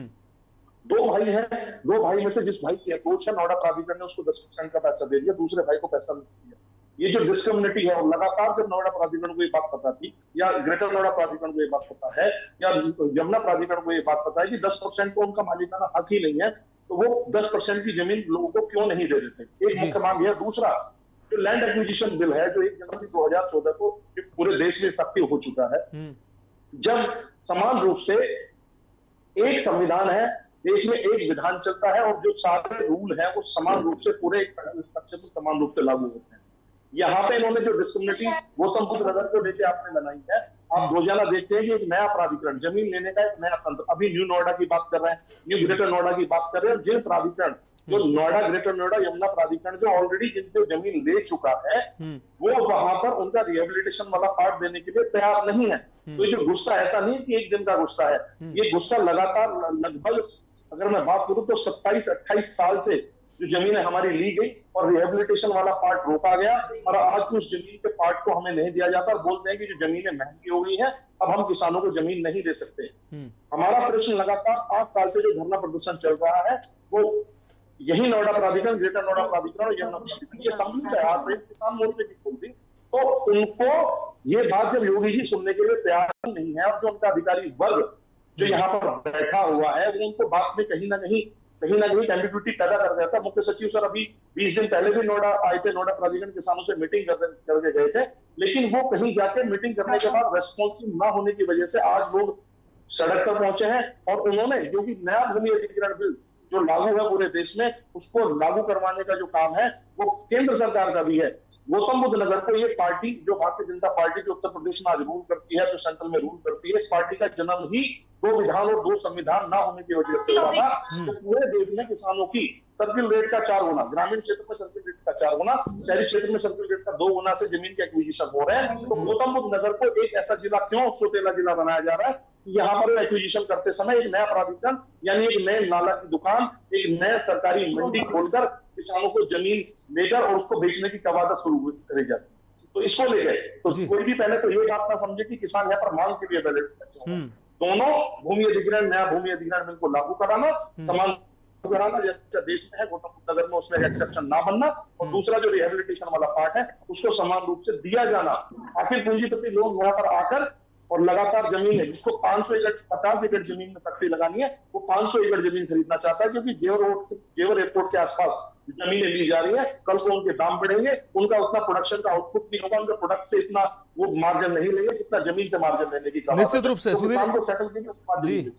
दो भाई हैं, दो भाई में से जिस भाई की अप्रोच है, नोएडा प्राधिकरण ने उसको 10% का पैसा दे दिया, दूसरे भाई को पैसा नहीं दिया। ये जो डिस्क्रिमिनेटी है, और लगातार जब नोएडा प्राधिकरण को ये बात पता थी, या ग्रेटर नोएडा प्राधिकरण को ये बात पता है, या यमुना प्राधिकरण को ये बात पता है कि 10% को उनका मालिकाना हक ही नहीं है, तो वो 10% की जमीन लोगों को क्यों नहीं दे देते? एक मुख्य मांग है। दूसरा, जो लैंड एक्विजिशन बिल है, जो 1 जनवरी 2014 को पूरे देश में इफेक्टिव हो चुका है, जब समान रूप से एक संविधान है, देश में एक विधान चलता है, और जो सारे रूल है वो समान रूप से पूरे स्ट्रक्चर में समान रूप से लागू होते हैं। यहाँ पे इन्होंने जो डिस्क्रिमिनेटी गौतम बुद्ध नगर को लेकर आपने बनाई है, आप रोजाना देखते हैं कि एक नया प्राधिकरण, जमीन लेने का एक नया तंत्र, अभी न्यू नोएडा की बात कर रहे हैं, न्यू ग्रेटर नोएडा की बात कर रहे हैं, जिन प्राधिकरण, जो नोएडा, ग्रेटर नोएडा, यमुना प्राधिकरण जो ऑलरेडी जिनसे जमीन ले चुका है, वो वहां पर उनका रिहेबिलिटेशन वाला पार्ट देने के लिए तैयार नहीं है। तो ये जो गुस्सा ऐसा नहीं कि एक दिन का गुस्सा है, ये गुस्सा लगातार लगभग अगर मैं बात करूं तो 27-28 साल से जो जमीनें हमारी ली गई और रिहेबिलिटेशन वाला पार्ट रोका गया, और आज उस जमीन के पार्ट को हमें नहीं दिया जाता, और बोलते हैं कि जो जमीनें महंगी हो गई हैं, अब हम किसानों को जमीन नहीं दे सकते। हमारा प्रश्न लगातार 8 साल से जो धरना प्रदर्शन चल रहा है, वो यही नोएडा प्राधिकरण, ग्रेटर नोएडा प्राधिकरण और यमुना प्राधिकरण, ये समझ तैयार से किसान मोर्चे की खोलती, तो उनको ये बात जब योगी जी सुनने के लिए तैयार नहीं है, और जो उनका अधिकारी वर्ग जो यहाँ पर बैठा हुआ है, वो उनको बात में कहीं ना कहीं एम्बिग्यूटी पैदा कर रहा था। मुख्य सचिव सर अभी 20 दिन पहले भी नोएडा आए थे, नोएडा प्राधिकरण किसानों से मीटिंग करके गए थे, लेकिन वो कहीं जाके मीटिंग करने के बाद रेस्पॉन्सिव ना होने की वजह से आज लोग सड़क पर पहुंचे हैं, और उन्होंने जो कि नया भूमि अधिग्रहण बिल जो लागू है पूरे देश में, उसको लागू करवाने का जो काम है वो केंद्र सरकार का भी है। गौतम बुद्ध नगर को ये पार्टी जो भारतीय जनता पार्टी जो उत्तर प्रदेश में आज रूल करती है, जो सेंट्रल में रूल करती है, इस पार्टी का जन्म ही 2 विधान और 2 संविधान ना होने की वजह से हुआ था। तो पूरे देश में किसानों की सर्किल रेट का 4 गुना, ग्रामीण क्षेत्र में सर्किल रेट का 4 गुना, शहरी क्षेत्र में सर्किल रेट का 2 गुना से जमीन के एक्विजिशन हो रहे हैं। तो गौतम बुद्ध नगर को एक ऐसा जिला क्यों सोतेला जिला बनाया जा रहा है? यहाँ पर एक्विजिशन करते समय एक नया प्राधिकरण यानी एक नए नाला की दुकान, एक नए सरकारी मंडी खोलकर किसानों को जमीन लेकर और उसको बेचने की कवायद शुरू करी जाती। तो इसको ले गए तो कोई भी पहले तो ये बात ना समझे कि किसान यहाँ पर मांग के लिए बैलेट दोनों भूमि अधिग्रहण, नया भूमि अधिग्रहण बिल को लागू कराना, समान कराना जैसा देश में है गौतम बुद्ध नगर में उसमें एक्सेप्शन ना बनना, और दूसरा जो रिहेबिलिटेशन वाला पार्ट है उसको समान रूप से दिया जाना। आखिर पूंजीपति लोग यहाँ पर आकर और लगातार जमीन है जिसको 500 एकड़ 50 एकड़ जमीन में फैक्ट्री लगानी है, वो 500 एकड़ जमीन खरीदना चाहता है, क्योंकि जेवर एयरपोर्ट के आसपास जमीनें ली जा रही है, कल को उनके दाम बढ़ेंगे, उनका उतना प्रोडक्शन का आउटपुट नहीं होगा, उनके प्रोडक्ट से इतना वो मार्जिन नहीं लेंगे जितना जमीन से मार्जिन लेने की निश्चित रूप से। तो सुधीर किसान को सेटल कीजिए।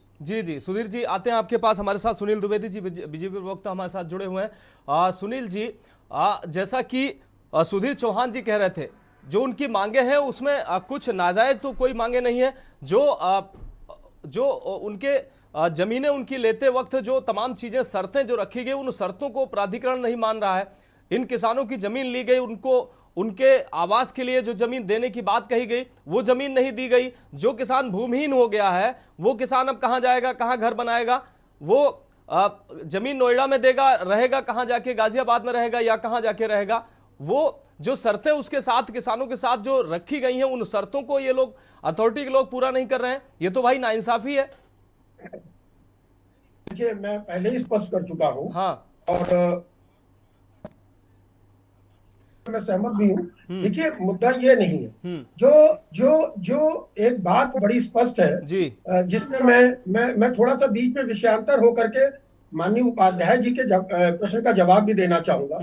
जी सुधीर जी आते हैं आपके पास। हमारे साथ सुनील द्विवेदी जी बीजेपी प्रवक्ता हमारे साथ जुड़े हुए हैं। सुनील जी, जैसा कि सुधीर चौहान जी कह रहे थे, जो उनकी मांगे हैं उसमें कुछ नाजायज तो कोई मांगे नहीं है। जो उनके जमीनें उनकी लेते वक्त जो तमाम चीजें शर्तें जो रखी गई, उन शर्तों को प्राधिकरण नहीं मान रहा है। इन किसानों की जमीन ली गई, उनको उनके आवास के लिए जो जमीन देने की बात कही गई वो जमीन नहीं दी गई। जो किसान भूमिहीन हो गया है वो किसान अब कहां जाएगा, कहां घर बनाएगा? वो जमीन नोएडा में देगा, रहेगा कहां जाके, गाजियाबाद में रहेगा या कहां जाके रहेगा? वो जो शर्तें उसके साथ किसानों के साथ जो रखी गई हैं, उन शर्तों को ये लोग अथॉरिटी के लोग पूरा नहीं कर रहे हैं। ये तो भाई नाइंसाफी है। देखिए, मैं पहले ही स्पष्ट कर चुका हूं, हाँ, और मैं सहमत भी हूं। देखिए, मुद्दा ये नहीं है। जो एक बात बड़ी स्पष्ट है जी, जिसमें मैं थोड़ा सा बीच में विषयांतर होकर के माननीय उपाध्याय जी के प्रश्न का जवाब भी देना चाहूंगा।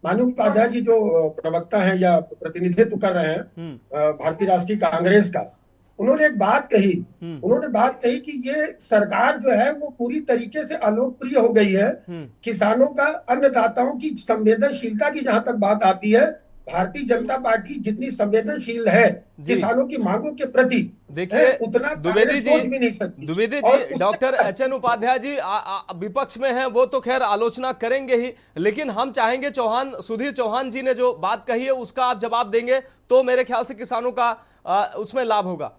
माननीय उपाध्याय जी जो प्रवक्ता हैं या प्रतिनिधित्व कर रहे हैं भारतीय राष्ट्रीय कांग्रेस का, उन्होंने एक बात कही। उन्होंने बात कही कि ये सरकार जो है वो पूरी तरीके से अलोकप्रिय हो गई है। किसानों का, अन्नदाताओं की संवेदनशीलता की जहां तक बात आती है, भारतीय जनता पार्टी जितनी संवेदनशील है किसानों की मांगों के प्रति, देखिए उतना द्विवेदी सोच भी नहीं सकती। Dwivedi ji, doctor H.N.. उपाध्याय जी विपक्ष में हैं, वो तो खैर आलोचना करेंगे ही, लेकिन हम चाहेंगे सुधीर चौहान जी ने जो बात कही है उसका आप जवाब देंगे तो मेरे ख्याल से किसानों का उसमें लाभ होगा।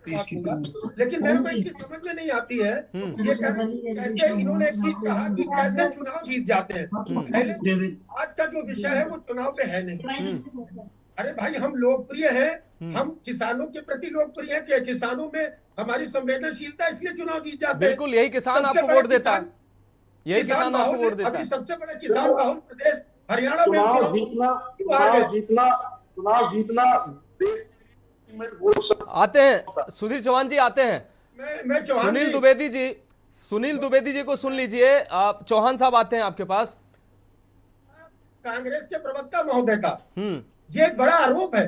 लेकिन मेरे को एक चीज समझ में नहीं आती है, ये कैसे इन्होंने एक चीज कहा कि कैसे चुनाव जीत जाते हैं। पहले आज का जो विषय है वो चुनाव पे है नहीं। अरे भाई, हम लोकप्रिय हैं, हम किसानों के प्रति लोकप्रिय हैं कि किसानों में हमारी संवेदनशीलता, इसलिए चुनाव जीत जाते हैं। बिल्कुल, यही किसान आपको वोट देता है, यही किसान आपको वोट देता है। अभी सबसे बड़ा किसान बहुल प्रदेश हरियाणा में चुनाव जीतना आते हैं। सुधीर चौहान जी आते हैं। मैं सुनील द्विवेदी जी को सुन लीजिए। चौहान साहब आते हैं आपके पास। कांग्रेस के प्रवक्ता महोदय का ये एक बड़ा आरोप है।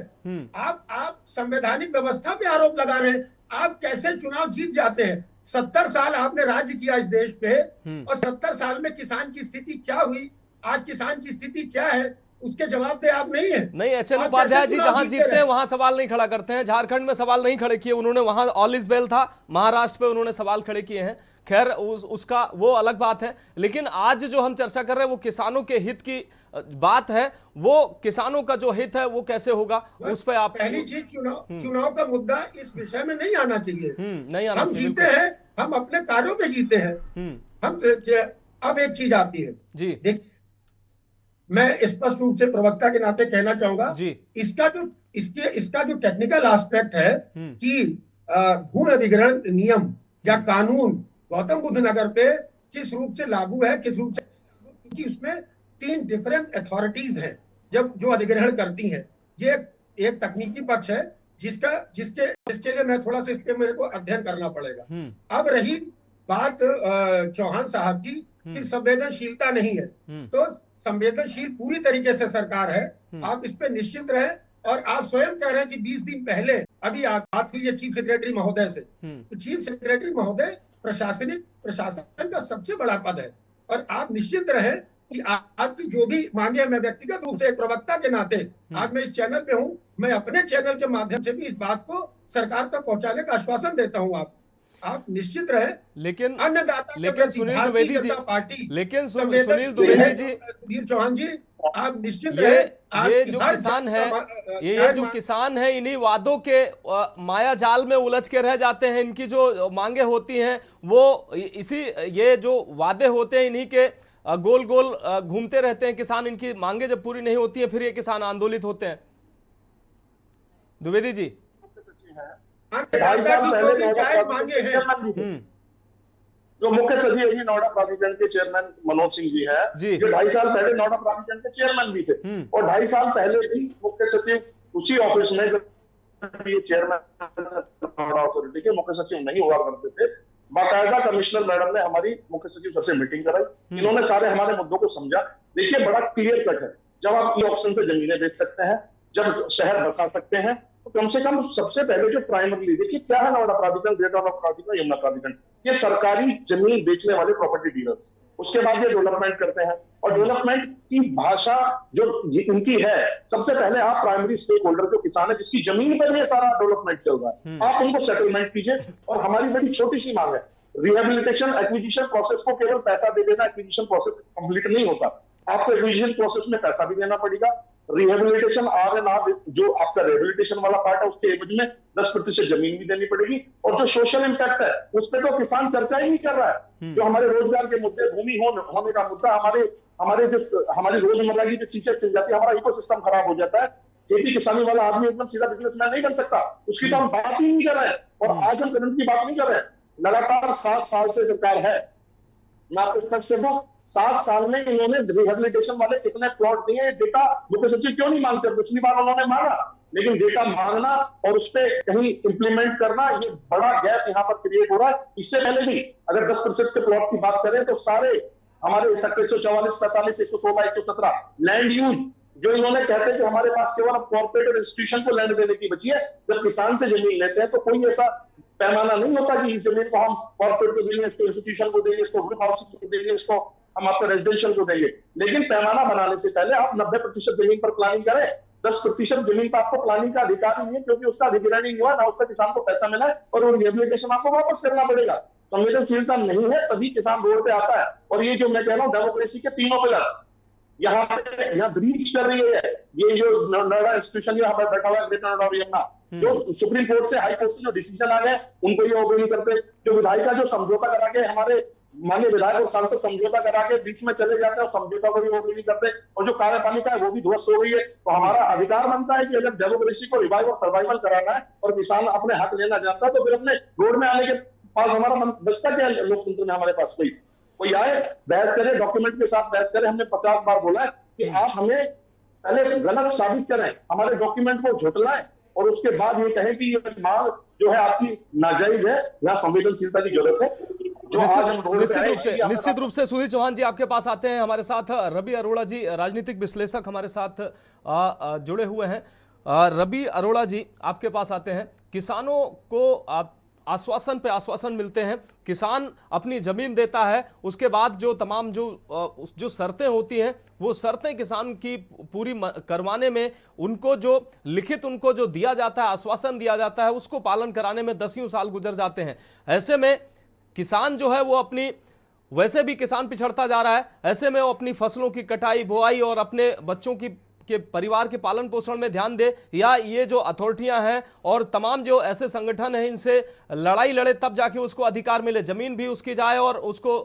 आप संवैधानिक व्यवस्था पे आरोप लगा रहे हैं। आप कैसे चुनाव जीत जाते हैं? 70 साल आपने राज्य किया इस देश पे, और 70 साल में किसान की स्थिति क्या हुई, आज किसान की स्थिति क्या है, उसके जवाब दे आप नहीं है। नहीं, एच.एन. उपाध्याय जी जहां जीतते हैं वहां सवाल नहीं खड़ा करते हैं। झारखंड में सवाल नहीं खड़े किए उन्होंने, वहां ऑल इज वेल था। महाराष्ट्र पे उन्होंने सवाल खड़े किए हैं। खैर उसका वो अलग बात है, लेकिन आज जो हम चर्चा कर रहे हैं वो किसानों के हित की बात है। वो किसानों का जो हित है वो कैसे होगा, उस पर आप पहली चीज, चुनाव का मुद्दा इस विषय में नहीं आना चाहिए। नहीं आना चाहिए। हम जीते हैं, हम अपने कार्यों पे जीते हैं। हम अब एक चीज आती है जी, देख, मैं स्पष्ट रूप से प्रवक्ता के नाते कहना चाहूंगा, इसका जो टेक्निकल एस्पेक्ट है कि भूमि अधिग्रहण नियम या कानून गौतम बुद्ध नगर पे किस रूप से लागू है, किस रूप से, क्योंकि उसमें 3 डिफरेंट अथॉरिटीज हैं जो अधिग्रहण करती हैं। ये एक तकनीकी पक्ष है जिसके लिए मैं थोड़ा सा इसके मेरे को अध्ययन करना पड़ेगा। अब रही बात चौहान साहब की कि संवेदनशीलता नहीं है, तो संवेदनशील पूरी तरीके से सरकार है। आप इस पे निश्चित रहें। और आप स्वयं कह रहे हैं कि 20 दिन पहले अभी बात हुई है चीफ सेक्रेटरी महोदय से, तो चीफ सेक्रेटरी महोदय प्रशासन का सबसे बड़ा पद है, और आप निश्चित रहें कि आपकी जो भी मांगे, मैं व्यक्तिगत रूप से एक प्रवक्ता के नाते आज मैं इस चैनल पे हूं, मैं अपने चैनल के माध्यम से भी इस बात को सरकार तक पहुंचाने का आश्वासन देता हूं। आप निश्चित रहे। लेकिन अन्नदाता के प्रति सुनील भारतीय द्विवेदी जी, जनता पार्टी लेकिन सुनील द्विवेदी जी, सुधीर चौहान जी, आप निश्चित रहे। ये जो किसान है, ये जो किसान है, इन्हीं वादों के माया जाल में उलझ के रह जाते हैं। इनकी जो मांगे होती हैं वो ये जो वादे होते हैं इन्हीं के गोल गोल घूमते रहते हैं किसान। इनकी मांगे जब पूरी नहीं होती है फिर ये किसान आंदोलित होते हैं। द्विवेदी जी, जो मुख्य सचिव है जी नोएडा प्राधिकरण के चेयरमैन मनोज सिंह जी है, जो 2.5 साल पहले नोएडा प्राधिकरण के चेयरमैन भी थे, और 2.5 साल पहले भी मुख्य सचिव उसी ऑफिस में ये चेयरमैन नोएडा अथॉरिटी के मुख्य सचिव नहीं हुआ करते थे। बाकायदा कमिश्नर मैडम ने हमारी मुख्य सचिव सर से मीटिंग कराई, इन्होंने सारे हमारे मुद्दों को समझा। देखिए बड़ा क्लियर कट है, जब आप ई ऑक्शन से जमीनें बेच सकते हैं, जब शहर बसा सकते हैं, तो कम से कम सबसे पहले जो प्राइमरी, देखिए क्या है नोएडा प्राधिकरण, ग्रेटर नोएडा प्राधिकरण, यमुना प्राधिकरण, ये सरकारी जमीन बेचने वाले प्रॉपर्टी डीलर्स। उसके बाद ये डेवलपमेंट करते हैं, और डेवलपमेंट की भाषा जो इनकी है, सबसे पहले आप प्राइमरी स्टेक होल्डर जो किसान है जिसकी जमीन पर ये सारा डेवलपमेंट चल रहा है, आप उनको सेटलमेंट कीजिए। और हमारी बड़ी छोटी सी मांग है, रिहेबिलिटेशन एक्विजिशन प्रोसेस को केवल पैसा दे देना, एक्विजिशन प्रोसेस कंप्लीट नहीं होता, आपको एक्विजिशन प्रोसेस में पैसा भी देना पड़ेगा। रिहेबिलिटेशन आर जो आपका रिहेबिलिटेशन वाला पार्ट है उसके एवज में 10% जमीन भी देनी पड़ेगी। और जो सोशल इंपैक्ट है उस पर तो किसान चर्चा ही नहीं कर रहा है। जो हमारे रोजगार के मुद्दे, भूमि होने का मुद्दा, हमारी रोजमर्रा की जो चीजें चल जाती है, हमारा इकोसिस्टम खराब हो जाता है। खेती किसानी वाला आदमी एकदम सीधा बिजनेसमैन नहीं बन सकता, उसकी तो हम बात ही नहीं कर रहे हैं। और आज हम करंट की बात नहीं कर रहे हैं, लगातार 7 साल से सरकार है। मैं आपको स्पष्ट से दूं, 7 साल में इन्होंने रिहेबिलिटेशन वाले कितने प्लॉट दिए, डेटा मुख्य सचिव क्यों नहीं मांगते? पिछली बार उन्होंने मांगा, लेकिन डेटा मांगना और उस पर कहीं इंप्लीमेंट करना, ये बड़ा गैप यहाँ पर क्रिएट हो रहा है। इससे पहले भी अगर 10% के प्लॉट की बात करें तो सारे हमारे 144, 45, 116, 117 लैंड यूज जो इन्होंने कहते हैं कि हमारे पास केवल कॉर्पोरेट और इंस्टीट्यूशन को लैंड देने की बची है। जब किसान से जमीन लेते हैं तो कोई ऐसा पैमाना नहीं होता कि इस जमीन को हम कॉर्पोरेट को देंगे, इसको इंस्टीट्यूशन को देंगे, इसको ग्रुप हाउसिंग को देंगे, इसको हम आपको रेजिडेंशियल को देंगे। लेकिन पैमाना बनाने से पहले आप 90% जमीन पर प्लानिंग करें। 10% जमीन पर आपको प्लानिंग का अधिकार नहीं है, क्योंकि उसका अधिग्रहण नहीं हुआ, ना उसका किसान को पैसा मिला है, और वो रिहेबिलिटेशन आपको वापस करना पड़ेगा। संवेदनशीलता नहीं है तभी किसान रोड पे आता है। और ये जो मैं कह रहा हूँ डेमोक्रेसी के तीनों पिलर यहाँ ब्रीच कर रही है। ये जो नोएडा इंस्टीट्यूशन यहाँ पर बैठा हुआ है, ग्रेटर नोएडा और यमुना, जो सुप्रीम कोर्ट से, हाई कोर्ट से जो डिसीजन आ गए उनको ये ओबे नहीं करते। जो विधायिका का जो समझौता करा के हमारे माननीय विधायक और सांसद समझौता करा के बीच में चले जाते हैं, समझौता को भी ओबे नहीं करते, और जो कार्यपालिका है वो भी ध्वस्त हो गई है। तो हमारा अधिकार बनता है कि अगर डेमोक्रेसी को रिवाइव और सर्वाइवल कराना है और किसान अपने हक लेना चाहता है, तो फिर अपने रोड में आने के पास हमारा बचता क्या है? लोकतंत्र में हमारे पास कोई आए, बहस करे, डॉक्यूमेंट के साथ बहस करे। हमने 50 बार बोला है कि आप हमें पहले गलत साबित करें, हमारे डॉक्यूमेंट को झुटलाएं, और उसके बाद ये कहें कि ये मांग जो है आपकी नाजायज है, यहाँ संवेदनशीलता की जरूरत है। निश्चित रूप से सुधीर चौहान जी आपके पास आते हैं। हमारे साथ रवि अरोड़ा जी, राजनीतिक विश्लेषक, हमारे साथ जुड़े हुए हैं। रवि अरोड़ा जी आपके पास आते हैं। किसानों को आप आश्वासन पे आश्वासन मिलते हैं, किसान अपनी जमीन देता है, उसके बाद जो तमाम जो शर्तें होती हैं वो शर्तें किसान की पूरी करवाने में उनको जो लिखित उनको जो दिया जाता है, आश्वासन दिया जाता है, उसको पालन कराने में 10 साल गुजर जाते हैं। ऐसे में किसान जो है वो अपनी, वैसे भी किसान पिछड़ता जा रहा है, ऐसे में वो अपनी फसलों की कटाई, बुआई और अपने बच्चों के परिवार के पालन पोषण में ध्यान दे, या ये जो अथॉरिटियां हैं और तमाम जो ऐसे संगठन हैं इनसे लड़ाई लड़े तब जाके उसको अधिकार मिले, जमीन भी उसकी जाए और उसको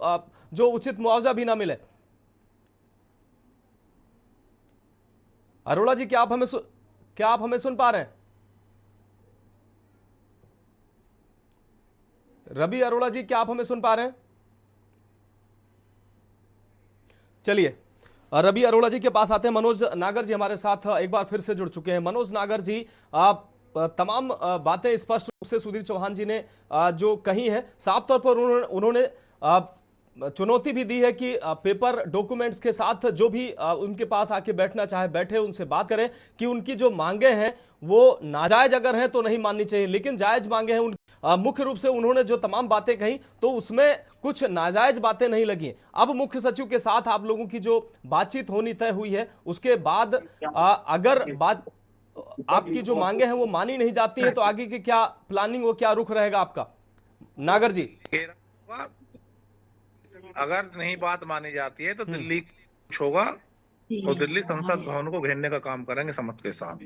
जो उचित मुआवजा भी ना मिले। अरोड़ा जी, क्या आप हमें सुन पा रहे हैं? रवि अरोड़ा जी, क्या आप हमें सुन पा रहे हैं? चलिए रवि अरोड़ा जी के पास आते हैं। मनोज नागर जी हमारे साथ एक बार फिर से जुड़ चुके हैं। मनोज नागर जी, आप तमाम बातें स्पष्ट रूप से सुधीर चौहान जी ने जो कही हैं, साफ तौर पर उन्होंने चुनौती भी दी है कि पेपर डॉक्यूमेंट्स के साथ जो भी उनके पास आके बैठना चाहे बैठे, उनसे बात करें कि उनकी जो मांगे हैं वो नाजायज अगर हैं तो नहीं माननी चाहिए, लेकिन जायज मांगे हैं उन मुख्य रूप से उन्होंने जो तमाम बातें कही तो उसमें कुछ नाजायज बातें नहीं लगी। अब मुख्य सचिव के साथ आप लोगों की जो बातचीत होनी तय हुई है उसके बाद अगर बात आपकी जो मांगे हैं वो मानी नहीं जाती है तो आगे की क्या प्लानिंग, वो क्या रुख रहेगा आपका? नागर जी, अगर नहीं बात मानी जाती है तो दिल्ली कुछ होगा और दिल्ली संसद भवन को घेरने का काम करेंगे समझ के साथ।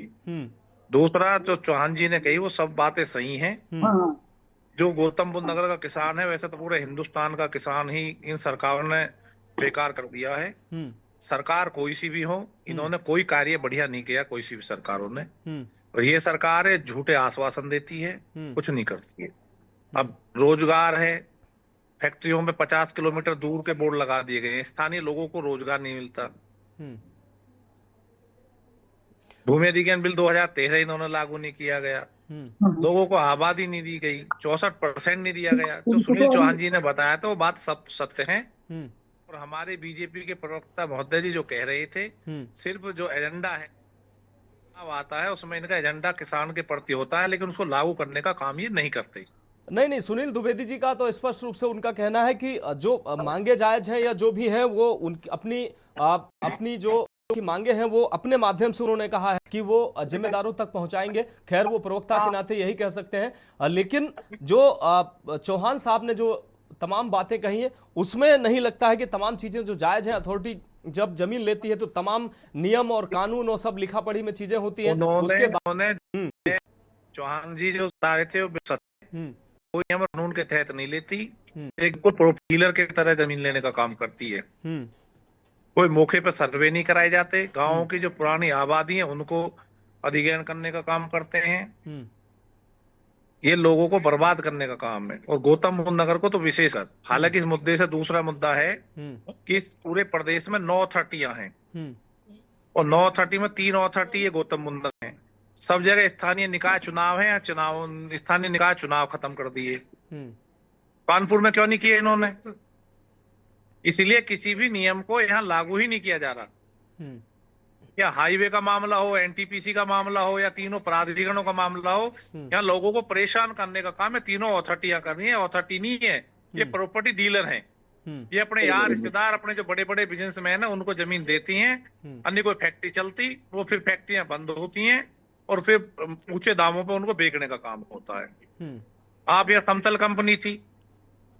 दूसरा, जो चौहान जी ने कही वो सब बातें सही हैं। जो गौतम बुद्ध नगर का किसान है, वैसे तो पूरे हिंदुस्तान का किसान ही इन सरकारों ने बेकार कर दिया है। सरकार कोई सी भी हो, इन्होंने कोई कार्य बढ़िया नहीं किया, कोई सी भी सरकारों ने। और ये सरकार है झूठे आश्वासन देती है, कुछ नहीं करती है। अब रोजगार है, फैक्ट्रियों में 50 किलोमीटर दूर के बोर्ड लगा दिए गए हैं, स्थानीय लोगों को रोजगार नहीं मिलता। भूमि अधिग्रहण बिल 2013 इन्होंने लागू नहीं किया गया, लोगों को आबादी नहीं दी गई, 64% नहीं दिया गया। जो सुनील चौहान जी ने बताया तो वो बात सब सत्य है। और हमारे बीजेपी के प्रवक्ता महोदय जी जो कह रहे थे, सिर्फ जो एजेंडा है आता है उसमें इनका एजेंडा किसान के प्रति होता है, लेकिन उसको लागू करने का काम ये नहीं करते। नहीं, सुनील द्विवेदी जी का तो स्पष्ट रूप से उनका कहना है कि जो मांगे जायज है या जो भी है वो उनकी अपनी जो की मांगे हैं वो अपने माध्यम से उन्होंने कहा है कि वो जिम्मेदारों तक पहुंचाएंगे। खैर वो प्रवक्ता के नाते यही कह सकते हैं, लेकिन जो चौहान साहब ने जो तमाम बातें कही है उसमें नहीं लगता है कि तमाम चीजें जो जायज है। अथॉरिटी जब जमीन लेती है तो तमाम नियम और कानून और सब लिखा पढ़ी में चीजें होती हैं। उसके बाद चौहान जी जो बता रहे थे वो कोई नियम और कानून के तहत नहीं लेती, एक प्रोफीलर के तरह जमीन लेने का काम करती है। कोई मौके पर सर्वे नहीं कराए जाते, गांवों की जो पुरानी आबादी है उनको अधिग्रहण करने का काम करते हैं। ये लोगों को बर्बाद करने का काम है। और गौतम बुद्ध नगर को तो विशेषकर, हालांकि इस मुद्दे से दूसरा मुद्दा है कि इस पूरे प्रदेश में 9 अथॉरिटियां हैं और 9 अथॉरिटी में 3 अथॉरिटी ये गौतम बुद्ध नगर है। सब जगह स्थानीय निकाय चुनाव है या स्थानीय निकाय चुनाव खत्म कर दिए। कानपुर में क्यों नहीं किए इन्होंने? इसलिए किसी भी नियम को यहाँ लागू ही नहीं किया जा रहा। या हाईवे का मामला हो, एनटीपीसी का मामला हो या तीनों प्राधिकरणों का मामला हो, यहाँ लोगों को परेशान करने का काम है तीनों अथॉरिटियां करनी है। अथॉरिटी नहीं है, ये प्रॉपर्टी डीलर हैं। ये अपने यार रिश्तेदार, अपने जो बड़े बड़े बिजनेसमैन है उनको जमीन देती हैं, अन्य कोई फैक्ट्री चलती, वो फिर फैक्ट्रियां बंद होती हैं और फिर ऊंचे दामों पर उनको बेचने का काम होता है। आप यह समतल कंपनी थी,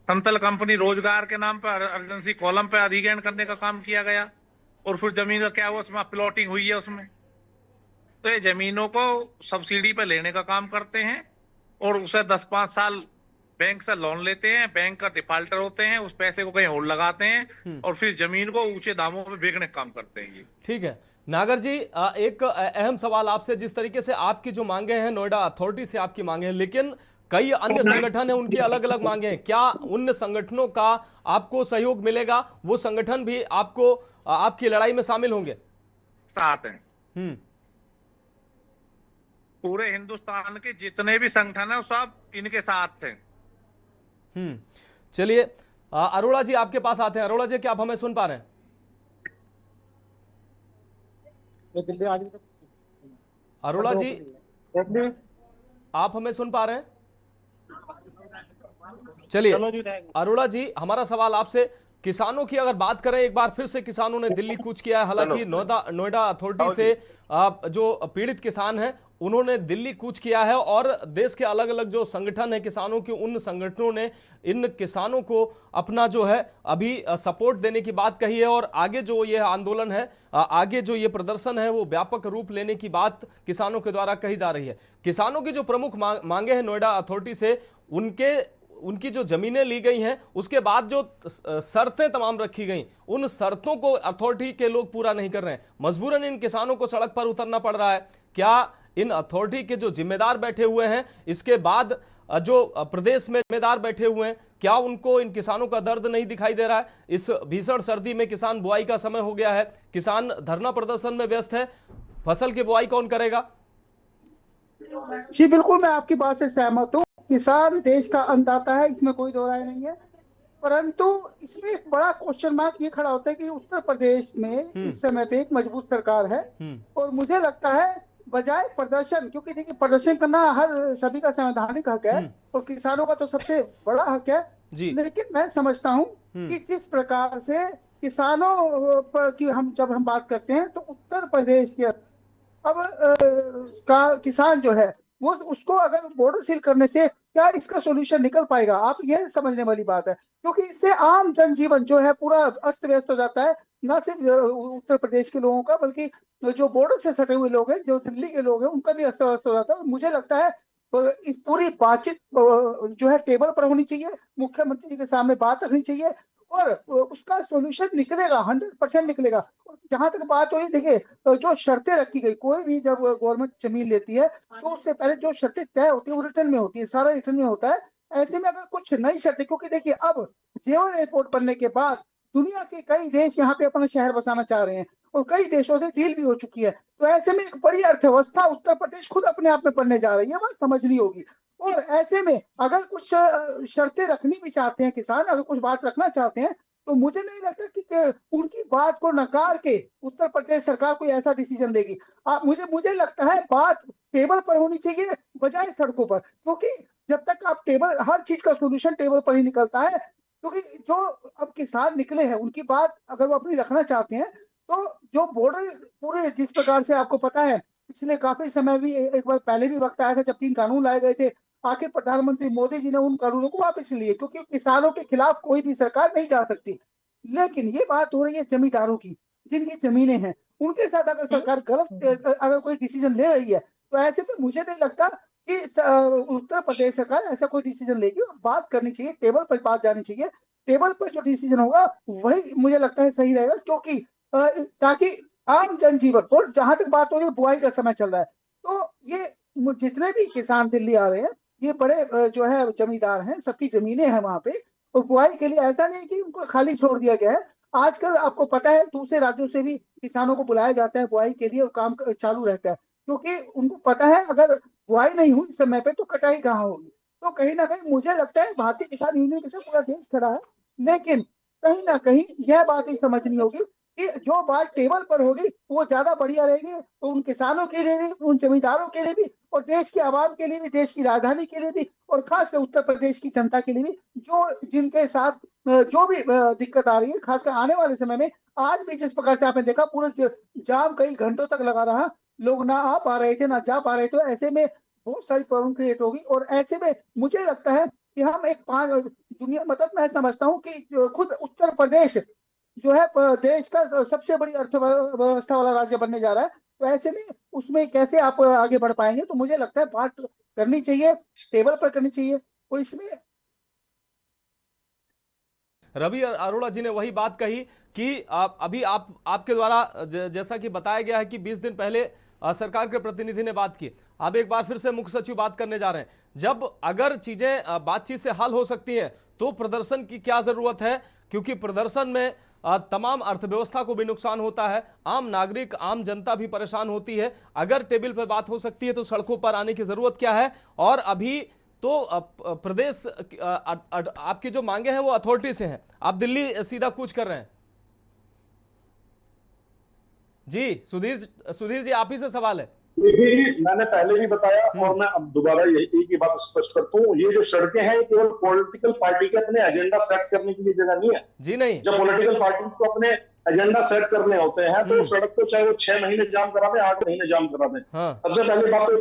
समतल कंपनी रोजगार के नाम पर अर्जेंसी कॉलम पे अधिग्रहण करने का काम किया गया और फिर जमीन का क्या हुआ, उसमें प्लॉटिंग हुई है उसमें। तो ये जमीनों को सब्सिडी पे लेने का काम करते हैं और उसे 10-5 साल बैंक से लोन लेते हैं, बैंक का डिफाल्टर होते हैं, उस पैसे को कहीं और लगाते हैं और फिर जमीन को ऊंचे दामों पे बेचने का काम करते हैं। ये ठीक है। नागर जी, एक अहम सवाल आपसे, जिस तरीके से आपकी जो मांगे हैं नोएडा अथॉरिटी से आपकी मांगे हैं, लेकिन कई अन्य संगठन है उनकी अलग अलग मांगे हैं, क्या उन संगठनों का आपको सहयोग मिलेगा? वो संगठन भी आपको आपकी लड़ाई में शामिल होंगे? साथ हैं। पूरे हिंदुस्तान के जितने भी संगठन है सब इनके साथ हैं। चलिए अरोड़ा जी आपके पास आते हैं। अरोड़ा जी, क्या आप हमें सुन पा रहे हैं? अरोड़ा जी, आप हमें सुन पा रहे हैं? चलिए अरोड़ा जी, हमारा सवाल आपसे, किसानों की अगर बात करें, एक बार फिर से किसानों ने दिल्ली कूच किया है। हालांकि नोएडा अथॉरिटी से जो पीड़ित किसान हैं उन्होंने दिल्ली कूच किया है और देश के अलग अलग जो संगठन है किसानों के, उन संगठनों ने इन किसानों को अपना जो है अभी सपोर्ट देने की बात कही है और आगे जो ये आंदोलन है, आगे जो ये प्रदर्शन है वो व्यापक रूप लेने की बात किसानों के द्वारा कही जा रही है। किसानों की जो प्रमुख मांगे हैं नोएडा अथॉरिटी से, उनकी जो जमीनें ली गई हैं उसके बाद जो शर्तें तमाम रखी गई, उन शर्तों को अथॉरिटी के लोग पूरा नहीं कर रहे हैं। मजबूरन इन किसानों को सड़क पर उतरना पड़ रहा है। क्या इन अथॉरिटी के जो जिम्मेदार बैठे हुए हैं, इसके बाद जो प्रदेश में जिम्मेदार बैठे हुए हैं, क्या उनको इन किसानों का दर्द नहीं दिखाई दे रहा है? इस भीषण सर्दी में किसान बुआई का समय हो गया है, किसान धरना प्रदर्शन में व्यस्त है, फसल की बुआई कौन करेगा? जी बिल्कुल, मैं आपकी बात से सहमत हूँ। किसान देश का अन्नदाता है, इसमें कोई दो राय नहीं है। परंतु इसमें एक बड़ा क्वेश्चन मार्क ये खड़ा होता है कि उत्तर प्रदेश में इस समय पे एक मजबूत सरकार है और मुझे लगता है बजाय प्रदर्शन, क्योंकि देखिए प्रदर्शन करना हर सभी का संवैधानिक हक है और किसानों का तो सबसे बड़ा हक है, लेकिन मैं समझता हूँ कि जिस प्रकार से किसानों की जब हम बात करते हैं तो उत्तर प्रदेश के अब का किसान जो है वो उसको अगर बॉर्डर सील करने से क्या इसका सॉल्यूशन निकल पाएगा, आप यह समझने वाली बात है, क्योंकि इससे आम जनजीवन जो है पूरा अस्त व्यस्त हो जाता है, न सिर्फ उत्तर प्रदेश के लोगों का बल्कि जो बॉर्डर से सटे हुए लोग हैं, जो दिल्ली के लोग हैं, उनका भी अस्त व्यस्त हो जाता है। मुझे लगता है इस पूरी बातचीत जो है टेबल पर होनी चाहिए, मुख्यमंत्री जी के सामने बात रखनी चाहिए और उसका सॉल्यूशन निकलेगा, 100% निकलेगा। जहां तक बात हुई, देखिए जो शर्तें रखी गई, कोई भी जब गवर्नमेंट जमीन लेती है तो उससे पहले जो शर्तें तय होती है वो रिटर्न में होती है, सारा रिटर्न में होता है। ऐसे में अगर कुछ नई शर्तें, क्योंकि देखिए अब जेवर एयरपोर्ट बनने के बाद दुनिया के कई देश यहाँ पे अपना शहर बसाना चाह रहे हैं और कई देशों से डील भी हो चुकी है, तो ऐसे में एक बड़ी अर्थव्यवस्था उत्तर प्रदेश खुद अपने आप में बनने जा रही है, बात समझनी होगी। और ऐसे में अगर कुछ शर्तें रखनी भी चाहते हैं किसान, अगर कुछ बात रखना चाहते हैं, तो मुझे नहीं लगता कि उनकी बात को नकार के उत्तर प्रदेश सरकार कोई ऐसा डिसीजन लेगी। मुझे लगता है बात टेबल पर होनी चाहिए बजाय सड़कों पर, क्योंकि जब तक आप टेबल, हर चीज का सोल्यूशन टेबल पर ही निकलता है, क्योंकि जो अब किसान निकले हैं उनकी बात अगर वो अपनी रखना चाहते हैं तो जो बॉर्डर पूरे, जिस प्रकार से आपको पता है पिछले काफी समय भी एक बार पहले भी वक्त आया था जब 3 कानून लाए गए थे, आखिर प्रधानमंत्री मोदी जी ने उन कानूनों को वापस लिए, क्योंकि किसानों के खिलाफ कोई भी सरकार नहीं जा सकती। लेकिन ये बात हो रही है जमींदारों की, जिनकी जमीनें हैं, उनके साथ अगर सरकार गलत अगर कोई डिसीजन ले रही है तो ऐसे में मुझे नहीं लगता कि उत्तर प्रदेश सरकार ऐसा कोई डिसीजन लेगी। और बात करनी चाहिए, टेबल पर बात जानी चाहिए, टेबल पर जो डिसीजन होगा वही मुझे लगता है सही रहेगा, क्योंकि ताकि आम जनजीवन, और जहां तक बात हो रही है बुआई का समय चल रहा है, तो ये जितने भी किसान दिल्ली आ रहे हैं ये बड़े जो है जमींदार हैं, सबकी जमीनें हैं वहां पे, और बुआई के लिए ऐसा नहीं कि उनको खाली छोड़ दिया गया है। आजकल आपको पता है दूसरे राज्यों से भी किसानों को बुलाया जाता है बुआई के लिए और काम चालू रहता है, क्योंकि उनको पता है अगर बुआई नहीं हुई समय पे तो कटाई कहाँ होगी। तो कहीं ना कहीं मुझे लगता है भारतीय किसान यूनियन के साथ पूरा देश खड़ा है, लेकिन कहीं ना कहीं यह बात भी समझनी होगी कि जो बात टेबल पर होगी वो ज्यादा बढ़िया रहेगी, तो उन किसानों के लिए भी, उन जमींदारों के लिए भी, और देश की आवाम के लिए भी, देश की राजधानी के लिए भी, और खासकर उत्तर प्रदेश की जनता के लिए भी, जो जिनके साथ जो भी दिक्कत आ रही है, खासकर आने वाले समय में। आज भी जिस प्रकार से आपने देखा पूरा जाम कई घंटों तक लगा रहा, लोग ना आ पा रहे थे ना जा पा रहे थे, ऐसे में बहुत सारी प्रॉब्लम क्रिएट होगी। और ऐसे में मुझे लगता है कि हम एक दुनिया, मतलब मैं समझता हूँ कि खुद उत्तर प्रदेश जो है देश का सबसे बड़ी अर्थव्यवस्था वाला राज्य बनने जा रहा है, तो ऐसे में उसमें कैसे आप आगे बढ़ पाएंगे। तो मुझे लगता है बात करनी चाहिए, टेबल पर करनी चाहिए। और इसमें रवि अरोड़ा जी ने वही बात कही कि अभी आपके द्वारा जैसा कि बताया गया है कि 20 दिन पहले सरकार के प्रतिनिधि ने बात की, अब एक बार फिर से मुख्य सचिव बात करने जा रहे हैं। जब अगर चीजें बातचीत से हल हो सकती हैं तो प्रदर्शन की क्या जरूरत है, क्योंकि प्रदर्शन में तमाम अर्थव्यवस्था को भी नुकसान होता है, आम नागरिक, आम जनता भी परेशान होती है। अगर टेबल पर बात हो सकती है तो सड़कों पर आने की जरूरत क्या है। और अभी तो प्रदेश आपकी जो मांगे हैं वो अथॉरिटी से हैं, आप दिल्ली सीधा कूच कर रहे हैं। जी सुधीर जी, आप ही से सवाल है। देखिए, मैंने पहले भी बताया और मैं अब दोबारा एक ही बात स्पष्ट करता हूँ, ये जो सड़कें हैं केवल पॉलिटिकल पार्टी के अपने एजेंडा सेट करने के लिए जगह नहीं है। जी नहीं, जब पॉलिटिकल पार्टी को अपने एजेंडा सेट करने होते हैं तो सड़क को चाहे वो 6 महीने जाम करा दें, 8 महीने जाम करा दें। सबसे पहली बात तो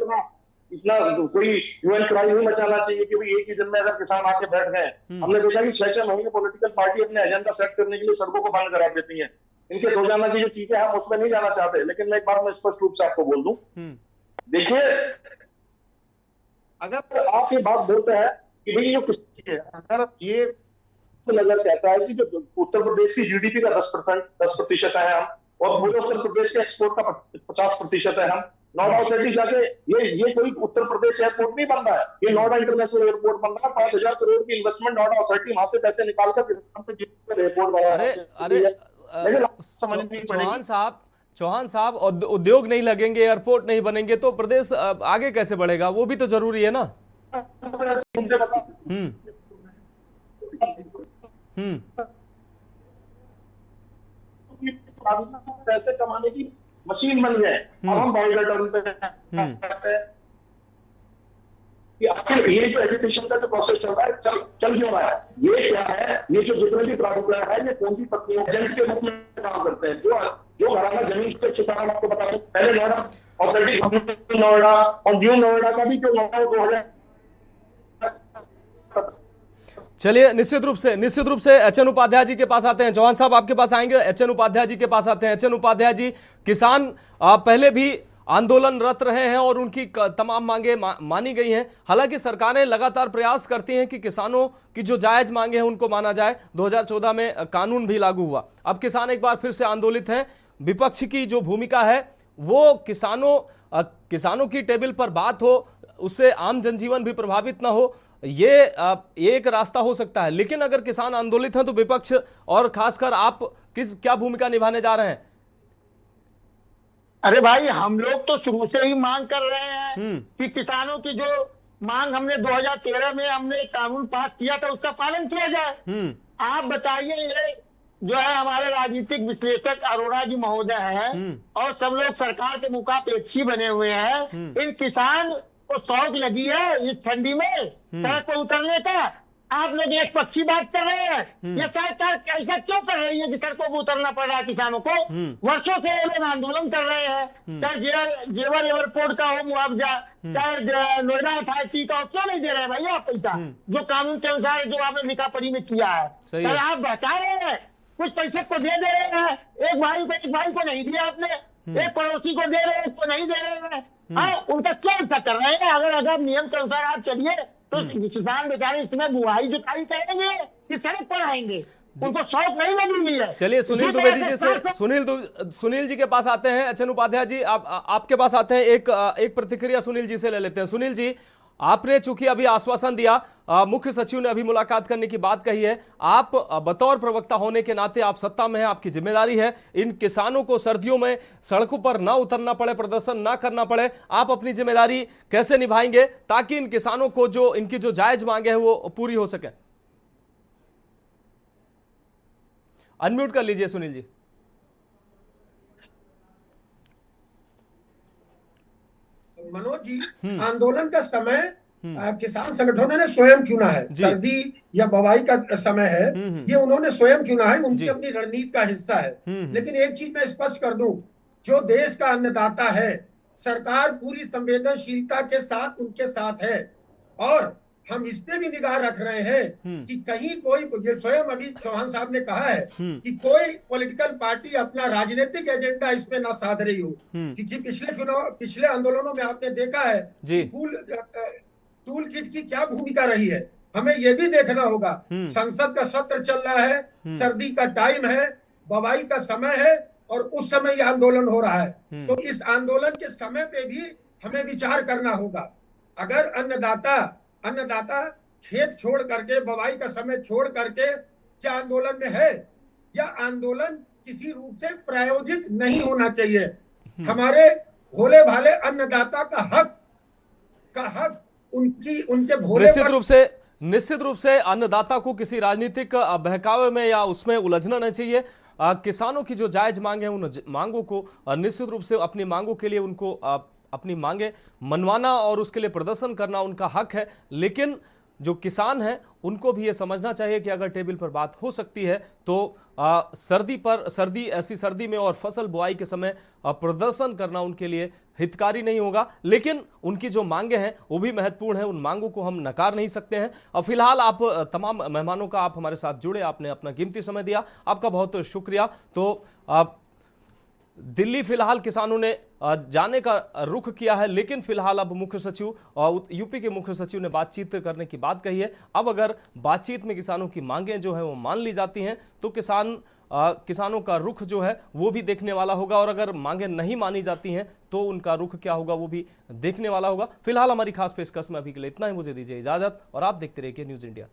इतना कोई ह्यूमन क्राइम नहीं मचाना चाहिए कि भाई एक ही दिन में अगर किसान आके बैठ गए। हमने देखा कि 6-6 महीने पॉलिटिकल पार्टी अपने एजेंडा सेट करने के लिए सड़कों को बंद करा देती है। इनके रोजाना की जो चीजें हम उसमें नहीं जाना चाहते, लेकिन मैं एक बार मैं स्पष्ट रूप से आपको बोल दूं, देखिए अगर आप ये बात बोलते हैं कि भाई जो अगर ये नजर कहता है कि जो उत्तर प्रदेश की जीडीपी का 10% है हम, और पूरे उत्तर प्रदेश के एक्सपोर्ट का 50% है हम, नोएडा अथॉरिटी जाके ये कोई उत्तर प्रदेश एयरपोर्ट नहीं बन रहा है, ये नोएडा इंटरनेशनल एयरपोर्ट बन रहा है। 5,000 करोड़ की इन्वेस्टमेंट नोएडा अथॉरिटी वहां से पैसे निकालकर एयरपोर्ट बना रहा है। चौहान साहब, उद्योग नहीं लगेंगे, एयरपोर्ट नहीं बनेंगे तो प्रदेश आगे कैसे बढ़ेगा, वो भी तो जरूरी है ना। पैसे कमाने की मशीन बन गए और हम बायोडाटा उन पे कि आखिर ये जो एजुकेशन का जो प्रोसेस चल रहा है चल क्यों रहा है, ये क्या है, ये जो जितने भी प्राधिकरण है ये कौन सी पत्नियों एजेंट के रूप में काम करते हैं, जो घराना जमीन के क्षेत्र में आपको बता दूं, पहले नोएडा ऑथोरिटी नोएडा और न्यू नोएडा का भी जो नोएडा चलिए निश्चित रूप से एचएन उपाध्याय जी के पास आते हैं। चौहान साहब आपके पास आएंगे, एचएन उपाध्याय जी के पास आते हैं। एचएन उपाध्याय जी, किसान पहले भी आंदोलनरत रहे हैं और उनकी तमाम मांगे मानी गई हैं। हालांकि सरकारें लगातार प्रयास करती हैं कि किसानों की जो जायज मांगे हैं उनको माना जाए। 2014 में कानून भी लागू हुआ। अब किसान एक बार फिर से आंदोलित हैं। विपक्ष की जो भूमिका है वो किसानों की टेबल पर बात हो, उससे आम जनजीवन भी प्रभावित ना हो, ये एक रास्ता हो सकता है। लेकिन अगर किसान आंदोलित हैं तो विपक्ष और खासकर आप क्या भूमिका निभाने जा रहे हैं? अरे भाई, हम लोग तो शुरू से ही मांग कर रहे हैं कि किसानों की जो मांग हमने 2013 में हमने कानून पास किया था उसका पालन किया जाए। आप बताइए, ये जो है हमारे राजनीतिक विश्लेषक अरोड़ा जी महोदय हैं और सब लोग सरकार के मुखापेक्षी बने हुए हैं। इन किसान को शौक लगी है इस ठंडी में सड़क पर उतरने का। आप लोग एक पक्षी बात कर रहे हैं। ये सरकार ऐसा क्यों कर रही है कि सड़कों पर उतरना पड़ रहा है किसानों को? वर्षों से ये लोग आंदोलन कर रहे हैं, चाहे जेवर एयरपोर्ट का हो मुआवजा, चाहे नोएडा FIT का हो, क्यों नहीं दे रहे हैं भैया आप पैसा? जो कानून के अनुसार जो आपने लिखा पढ़ी में किया है, सर आप बता रहे हैं कुछ पैसे को दे रहे हैं, एक भाई को नहीं दिया आपने, एक पड़ोसी को दे रहे हैं, उसको नहीं दे रहे हैं। उनका क्या ऐसा कर रहे हैं? अगर नियम के अनुसार आप चलिए तो किसान बेचारे इसमें बुआई जुताई करेंगे कि सड़क पर आएंगे? उनको शौक नहीं लगी है। चलिए सुनील द्विवेदी जी से सुनील जी के पास आते हैं। एचएन उपाध्याय जी आपके पास आते हैं। एक प्रतिक्रिया सुनील जी से ले लेते हैं। सुनील जी, आपने चूंकि अभी आश्वासन दिया, मुख्य सचिव ने अभी मुलाकात करने की बात कही है, आप बतौर प्रवक्ता होने के नाते आप सत्ता में हैं, आपकी जिम्मेदारी है इन किसानों को सर्दियों में सड़कों पर ना उतरना पड़े, प्रदर्शन ना करना पड़े। आप अपनी जिम्मेदारी कैसे निभाएंगे ताकि इन किसानों को जो इनकी जो जायज मांगे हैं वो पूरी हो सके? अनम्यूट कर लीजिए सुनील जी। मनोज जी, आंदोलन का समय किसान संगठनों ने स्वयं चुना है। सर्दी या बुवाई का समय है, ये उन्होंने स्वयं चुना है, उनकी अपनी रणनीति का हिस्सा है। लेकिन एक चीज मैं स्पष्ट कर दूं, जो देश का अन्नदाता है, सरकार पूरी संवेदनशीलता के साथ उनके साथ है और हम इस पे भी निगाह रख रहे हैं कि कहीं कोई, स्वयं अभी चौहान साहब ने कहा है कि कोई पॉलिटिकल पार्टी अपना राजनीतिक एजेंडा इसमें ना साध रही हो। क्योंकि पिछले आंदोलनों में आपने देखा है टूल किट की क्या भूमिका रही है। हमें यह भी देखना होगा, संसद का सत्र चल रहा है, सर्दी का टाइम है, बुवाई का समय है और उस समय यह आंदोलन हो रहा है। तो इस आंदोलन के समय पे भी हमें विचार करना होगा। अगर अन्नदाता खेत छोड़ करके, बुवाई का समय छोड़ करके क्या आंदोलन में है, या आंदोलन किसी रूप से प्रायोजित नहीं होना चाहिए। हमारे भोले भाले अन्नदाता का हक उनके भोले निश्चित रूप से अन्नदाता को किसी राजनीतिक बहकावे में या उसमें उलझना नहीं चाहिए। किसानों की जो जायज मांगे हैं उन मांगों को निश्चित रूप से अपनी मांगों के लिए उनको अपनी मांगे मनवाना और उसके लिए प्रदर्शन करना उनका हक है। लेकिन जो किसान हैं उनको भी ये समझना चाहिए कि अगर टेबल पर बात हो सकती है तो ऐसी सर्दी में और फसल बुआई के समय प्रदर्शन करना उनके लिए हितकारी नहीं होगा। लेकिन उनकी जो मांगे हैं वो भी महत्वपूर्ण है, उन मांगों को हम नकार नहीं सकते हैं। और फिलहाल आप तमाम मेहमानों का आप हमारे साथ जुड़े, आपने अपना कीमती समय दिया, आपका बहुत शुक्रिया। तो दिल्ली फिलहाल किसानों ने जाने का रुख किया है, लेकिन फिलहाल अब मुख्य सचिव यूपी के मुख्य सचिव ने बातचीत करने की बात कही है। अब अगर बातचीत में किसानों की मांगें जो है वो मान ली जाती हैं तो किसानों का रुख जो है वो भी देखने वाला होगा, और अगर मांगें नहीं मानी जाती हैं तो उनका रुख क्या होगा वो भी देखने वाला होगा। फिलहाल हमारी खास पेशकश में अभी के लिए इतना ही। मुझे दीजिए इजाजत और आप देखते रहिए न्यूज़ इंडिया।